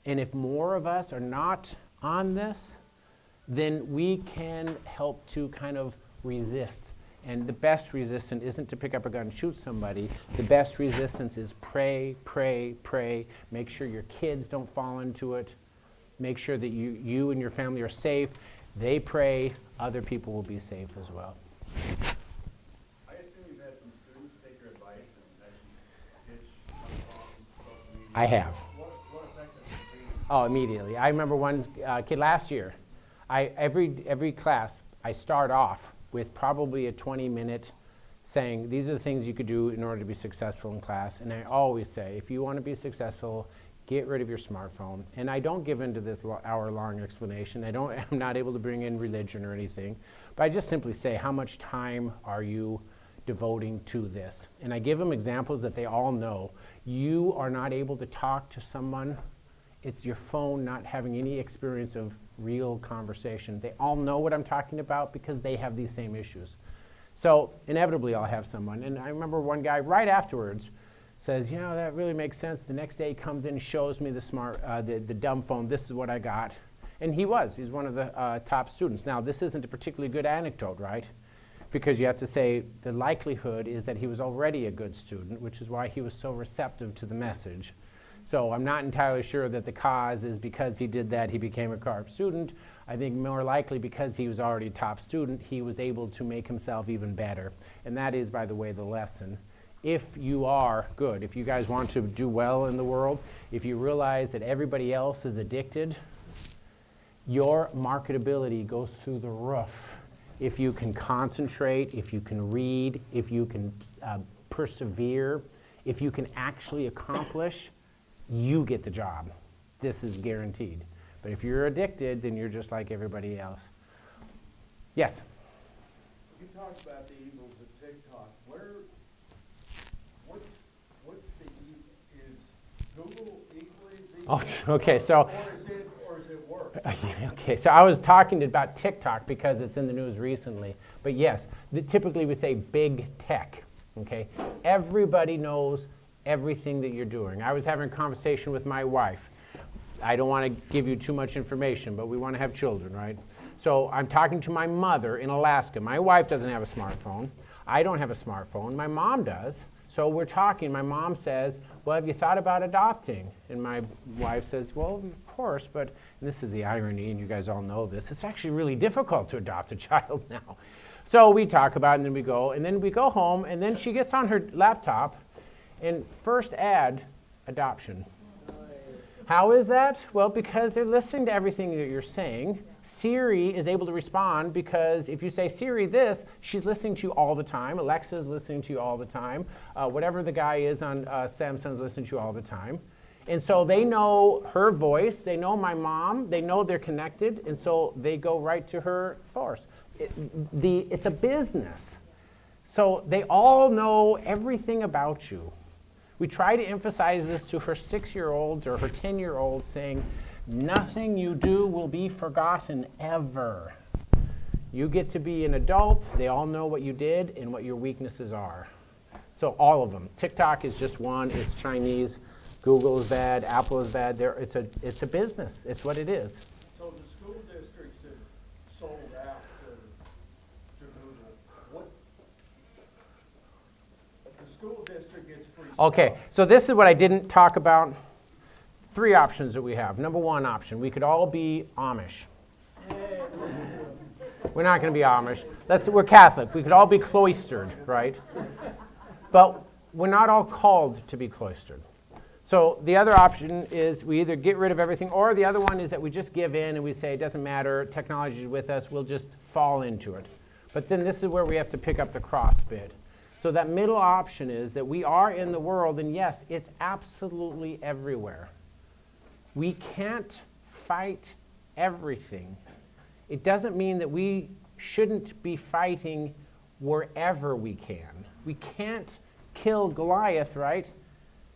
[SPEAKER 1] and if more of us are not on this, then we can help to kind of resist. And the best resistance isn't to pick up a gun and shoot somebody. The best resistance is pray, pray, pray. Make sure your kids don't fall into it. Make sure that you and your family are safe. They pray, other people will be safe as well.
[SPEAKER 5] I assume you've had some students take your advice and actually ditch social media.
[SPEAKER 1] I have.
[SPEAKER 5] What effect has it seen?
[SPEAKER 1] Oh, immediately. I remember one kid last year. Every class, I start off with probably a 20-minute saying, these are the things you could do in order to be successful in class. And I always say, if you want to be successful, get rid of your smartphone. And I don't give into this hour-long explanation. I'm not able to bring in religion or anything. But I just simply say, how much time are you devoting to this? And I give them examples that they all know. You are not able to talk to someone. It's your phone not having any experience of real conversation. They all know what I'm talking about because they have these same issues. So inevitably I'll have someone, and I remember one guy right afterwards says, you know, that really makes sense. The next day he comes in and shows me the dumb phone. This is what I got. And he's one of the top students. Now, this isn't a particularly good anecdote, right? Because you have to say the likelihood is that he was already a good student, which is why he was so receptive to the message. So I'm not entirely sure that the cause is because he did that, he became a CARP student. I think more likely because he was already a top student, he was able to make himself even better. And that is, by the way, the lesson. If you are good, if you guys want to do well in the world, if you realize that everybody else is addicted, your marketability goes through the roof. If you can concentrate, if you can read, if you can persevere, if you can actually accomplish, you get the job. This is guaranteed. But if you're addicted, then you're just like everybody else. Yes?
[SPEAKER 5] You talked about the evils of TikTok. What's the is Google equally as evil?
[SPEAKER 1] Oh, okay, so.
[SPEAKER 5] Or is it worse?
[SPEAKER 1] Okay, so I was talking about TikTok because it's in the news recently. But yes, typically we say big tech, okay? Everybody knows everything that you're doing. I was having a conversation with my wife. I don't want to give you too much information, but we want to have children, right? So I'm talking to my mother in Alaska. My wife doesn't have a smartphone. I don't have a smartphone. My mom does. So we're talking. My mom says, well, have you thought about adopting? And my wife says, well, of course, but and this is the irony, and you guys all know this, it's actually really difficult to adopt a child now. So we talk about it, and then we go home, and then she gets on her laptop, and first ad, adoption. How is that? Well, because they're listening to everything that you're saying. Siri is able to respond because if you say, Siri, this, she's listening to you all the time. Alexa is listening to you all the time. Whatever the guy is on Samsung's listening to you all the time. And so they know her voice. They know my mom. They know they're connected. And so they go right to her first. It's a business. So they all know everything about you. We try to emphasize this to her 6-year-olds or her 10-year-olds, saying, nothing you do will be forgotten ever. You get to be an adult. They all know what you did and what your weaknesses are. So all of them. TikTok is just one. It's Chinese. Google is bad. Apple is bad. It's a business. It's what it is.
[SPEAKER 5] So the school districts have sold out to Google.
[SPEAKER 1] Okay, so this is what I didn't talk about. 3 options that we have. Number 1 option, we could all be Amish. We're not going to be Amish. We're Catholic. We could all be cloistered, right? But we're not all called to be cloistered. So the other option is we either get rid of everything, or the other one is that we just give in and we say, it doesn't matter, technology is with us, we'll just fall into it. But then this is where we have to pick up the cross bit. So that middle option is that we are in the world, and yes, it's absolutely everywhere. We can't fight everything. It doesn't mean that we shouldn't be fighting wherever we can. We can't kill Goliath, right?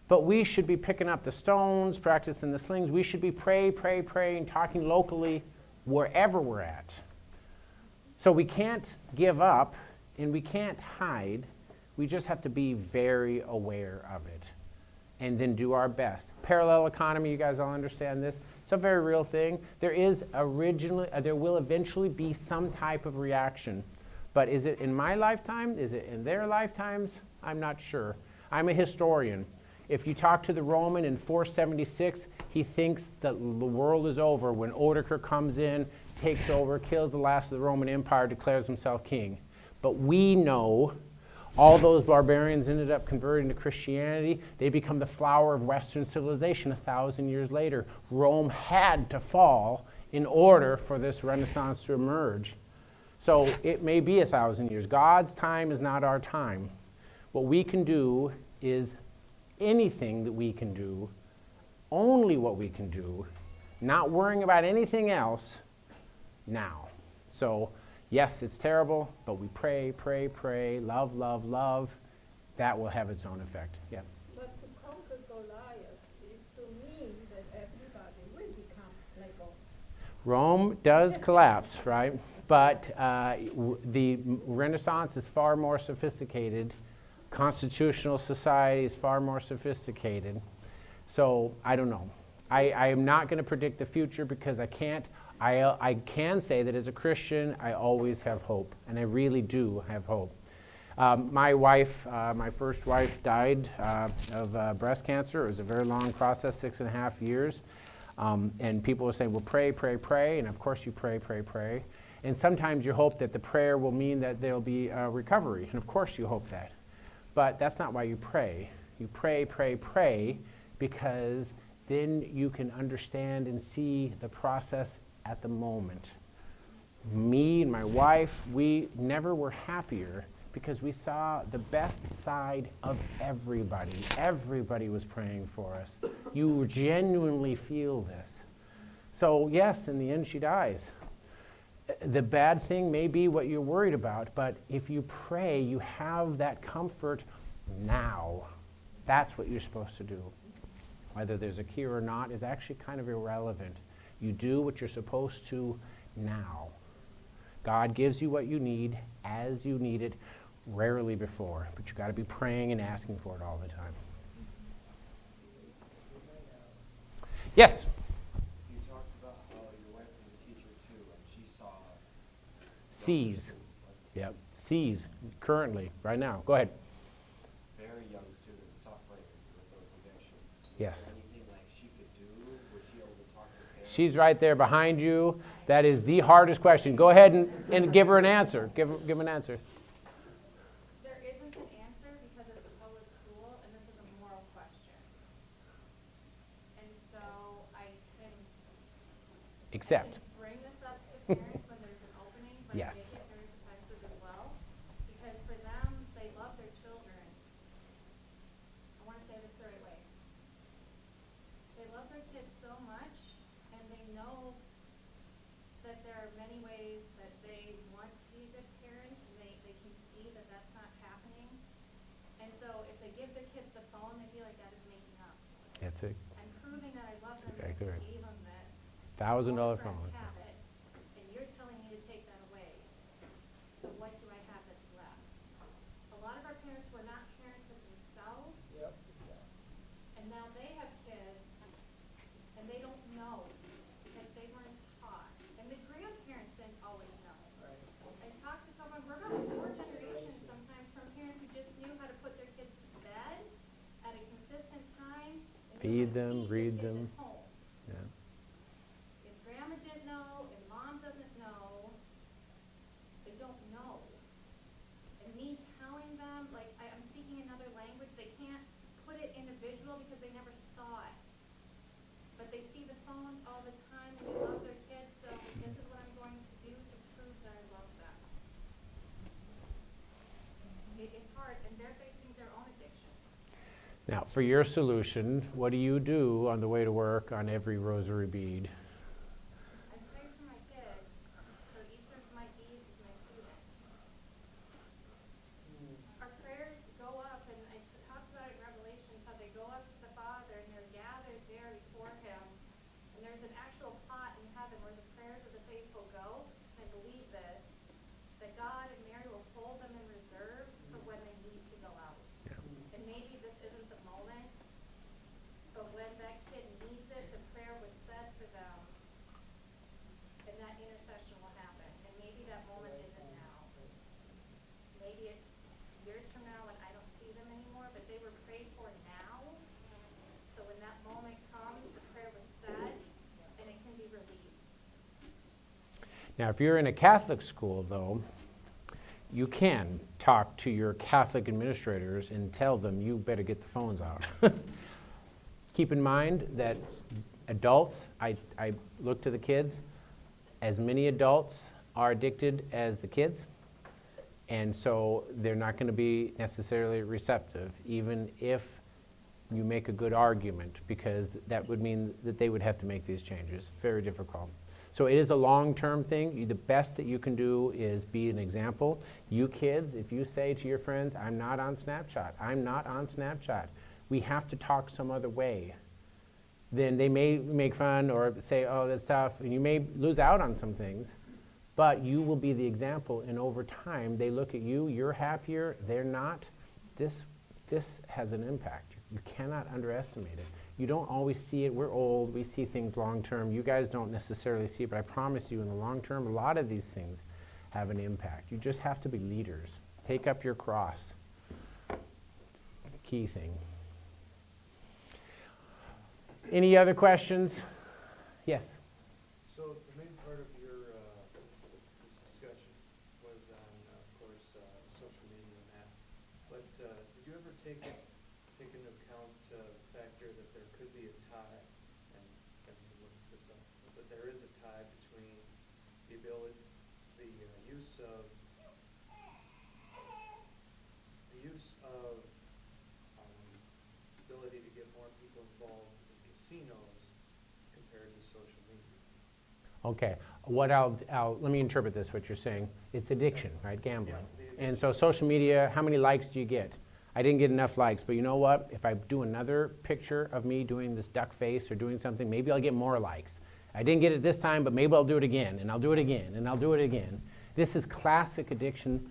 [SPEAKER 1] But we should be picking up the stones, practicing the slings. We should be praying, talking locally wherever we're at. So we can't give up and we can't hide. We just have to be very aware of it and then do our best. Parallel economy, you guys all understand this? It's a very real thing. There will eventually be some type of reaction. But is it in my lifetime? Is it in their lifetimes? I'm not sure. I'm a historian. If you talk to the Roman in 476, he thinks that the world is over when Odoacer comes in, takes over, kills the last of the Roman Empire, declares himself king. But we know all those barbarians ended up converting to Christianity. They become the flower of Western civilization 1,000 years later. Rome had to fall in order for this Renaissance to emerge. So it may be 1,000 years. God's time is not our time. What we can do is anything that we can do, only what we can do, not worrying about anything else now. So yes, it's terrible, but we pray, love, love, love. That will have its own effect. Yeah.
[SPEAKER 3] But to conquer Goliath is to mean that everybody will become like God.
[SPEAKER 1] Rome does collapse, right? But the Renaissance is far more sophisticated. Constitutional society is far more sophisticated. So I don't know. I am not going to predict the future because I can't. I can say that as a Christian, I always have hope, and I really do have hope. My wife, my first wife, died of breast cancer. It was a very long process, 6.5 years. And people were saying, well, pray, and of course you pray. And sometimes you hope that the prayer will mean that there'll be a recovery, and of course you hope that. But that's not why you pray. You pray, because then you can understand and see the process at the moment. Me and my wife, we never were happier because we saw the best side of everybody. Everybody was praying for us. You genuinely feel this. So yes, in the end she dies. The bad thing may be what you're worried about, but if you pray, you have that comfort now. That's what you're supposed to do. Whether there's a cure or not is actually kind of irrelevant. You do what you're supposed to now. God gives you what you need as you need it, rarely before, but you got to be praying and asking for it all the time. Yes?
[SPEAKER 7] You talked about how your wife was a teacher too, and she saw
[SPEAKER 1] C's. Yep, C's currently, right now. Go ahead.
[SPEAKER 7] very young students suffering with those addictions.
[SPEAKER 1] Yes.
[SPEAKER 7] Is there anything like she could do? Was she able to talk to parents?
[SPEAKER 1] She's right there behind you. That is the hardest question. Go ahead and give her an answer. Give an answer.
[SPEAKER 8] There isn't an answer because it's a public school and this is a moral question. And so I can
[SPEAKER 1] Accept.
[SPEAKER 8] bring this up to parents when there's an opening, but
[SPEAKER 1] Yes.
[SPEAKER 8] it get very defensive as well. Because for them, they love their children. I want to say this the right way. They love their kids so much and they know that there are many ways that they want to be good parents and they can see that that's not happening. And so if they give the kids the phone, they feel like that is making up.
[SPEAKER 1] That's it.
[SPEAKER 8] I'm proving that I love them and
[SPEAKER 1] Exactly right.
[SPEAKER 8] gave them this.
[SPEAKER 1] $1,000
[SPEAKER 8] All friends
[SPEAKER 1] phone.
[SPEAKER 8] have it, and you're telling me to take that away. So what do I have that's left? A lot of our parents were not parents of themselves,
[SPEAKER 4] Yep.
[SPEAKER 8] and now they have kids, and they don't know because they weren't taught. And the grandparents didn't always know.
[SPEAKER 4] Right.
[SPEAKER 8] I talked to someone, we're about 4 generations sometimes from parents who just knew how to put their kids to bed at a
[SPEAKER 1] read them,
[SPEAKER 8] keep
[SPEAKER 1] read
[SPEAKER 8] the kids
[SPEAKER 1] them.
[SPEAKER 8] at home.
[SPEAKER 1] Yeah.
[SPEAKER 8] If grandma didn't know, if mom doesn't know, they don't know. And me telling them, like, I'm speaking another language, they can't put it into visual because they never saw it. But they see the phones all the time and they love their kids, so this is what I'm going to do to prove that I love them. It's hard, and they're facing their own addictions.
[SPEAKER 1] Now, for your solution, what do you do on the way to work on every rosary bead?
[SPEAKER 8] I pray for my kids, so each of my beads is my students. Our prayers go up, and it talks about it in Revelations, how they go up to the Father, and they're gathered there before Him. And there's an actual plot in heaven where the prayers of the faithful go. I believe this, that God and Mary will hold them in reserve for when they need to go out.
[SPEAKER 1] Yeah.
[SPEAKER 8] And maybe this isn't the moment, but when that kid needs it, the prayer was said for them, and that intercession will happen. And maybe that moment isn't now. Maybe it's years from now when I don't see them anymore, but they were prayed for now. So when that moment comes, the prayer was said, and it can be released.
[SPEAKER 1] Now, if you're in a Catholic school, though, you can talk to your Catholic administrators and tell them you better get the phones out. Keep in mind that adults, I look to the kids, as many adults are addicted as the kids, and so they're not going to be necessarily receptive, even if you make a good argument, because that would mean that they would have to make these changes. Very difficult. So it is a long-term thing. The best that you can do is be an example. You kids, if you say to your friends, I'm not on Snapchat, I'm not on Snapchat, we have to talk some other way. Then they may make fun or say, oh, that's tough, and you may lose out on some things, but you will be the example, and over time, they look at you, you're happier, they're not. This has an impact. You cannot underestimate it. You don't always see it. We're old. We see things long term. You guys don't necessarily see it, but I promise you in the long term, a lot of these things have an impact. You just have to be leaders. Take up your cross. Key thing. Any other questions? Yes?
[SPEAKER 9] So the main part of your this discussion was on, of course, social media and that. But did you ever take into account the factor that there could be a tie, and look this up, but there is a tie between the ability, the use of ability to get more people involved in casinos compared to social media.
[SPEAKER 1] Okay. Let me interpret this, what you're saying. It's addiction, right? Gambling.
[SPEAKER 9] Yeah,
[SPEAKER 1] And so social media, how many likes do you get? I didn't get enough likes, but you know what? If I do another picture of me doing this duck face or doing something, maybe I'll get more likes. I didn't get it this time, but maybe I'll do it again, and I'll do it again, and I'll do it again. This is classic addiction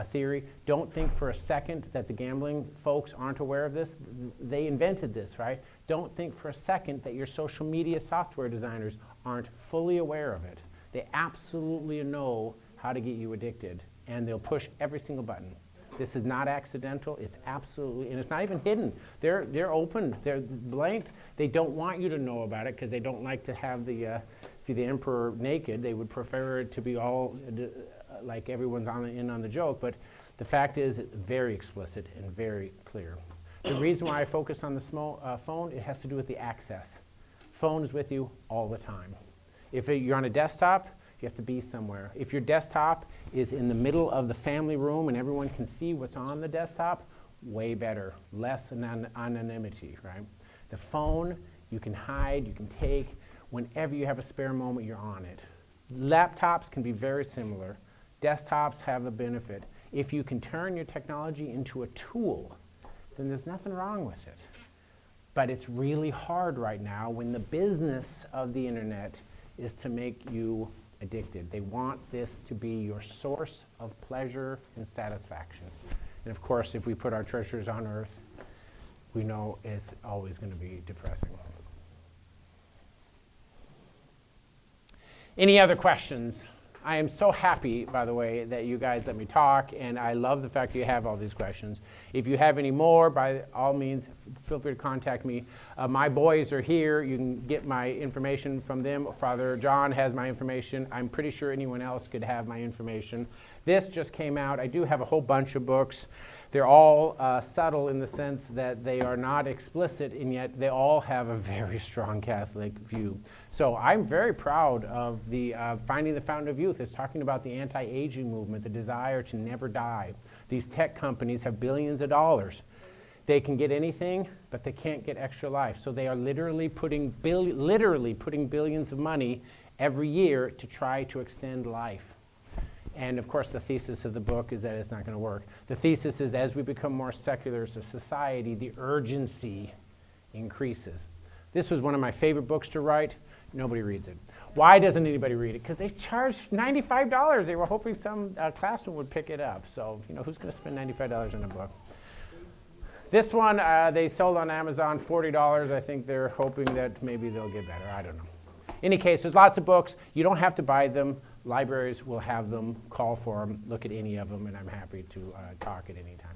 [SPEAKER 1] theory. Don't think for a second that the gambling folks aren't aware of this. They invented this, right? Don't think for a second that your social media software designers aren't fully aware of it. They absolutely know how to get you addicted, and they'll push every single button. This is not accidental. It's absolutely, and it's not even hidden. They're open. They're blanked. They don't want you to know about it because they don't like to have see the emperor naked. They would prefer it to be all like everyone's in on the joke. But the fact is, it's very explicit and very clear. The reason why I focus on the phone, it has to do with the access. Phone is with you all the time. If you're on a desktop, you have to be somewhere. If your desktop is in the middle of the family room and everyone can see what's on the desktop, way better. Less anonymity, right? The phone, you can hide, you can take. Whenever you have a spare moment, you're on it. Laptops can be very similar. Desktops have a benefit. If you can turn your technology into a tool, then there's nothing wrong with it. But it's really hard right now when the business of the internet is to make you addicted. They want this to be your source of pleasure and satisfaction. And of course, if we put our treasures on earth, we know it's always going to be depressing. Any other questions I am so happy, by the way, that you guys let me talk, and I love the fact that you have all these questions. If you have any more, by all means, feel free to contact me. My boys are here. You can get my information from them. Father John has my information. I'm pretty sure anyone else could have my information. This just came out. I do have a whole bunch of books. They're all subtle in the sense that they are not explicit, and yet they all have a very strong Catholic view. So I'm very proud of the Finding the Fountain of Youth. It's talking about the anti-aging movement, the desire to never die. These tech companies have billions of dollars. They can get anything, but they can't get extra life. So they are literally putting billions of money every year to try to extend life. And of course, the thesis of the book is that it's not going to work. The thesis is as we become more secular as a society, the urgency increases. This was one of my favorite books to write. Nobody reads it. Why doesn't anybody read it? Because they charged $95. They were hoping some classroom would pick it up. So, who's going to spend $95 on a book? This one, they sold on Amazon, $40. I think they're hoping that maybe they'll get better. I don't know. In any case, there's lots of books. You don't have to buy them. Libraries will have them. Call for them. Look at any of them, and I'm happy to talk at any time.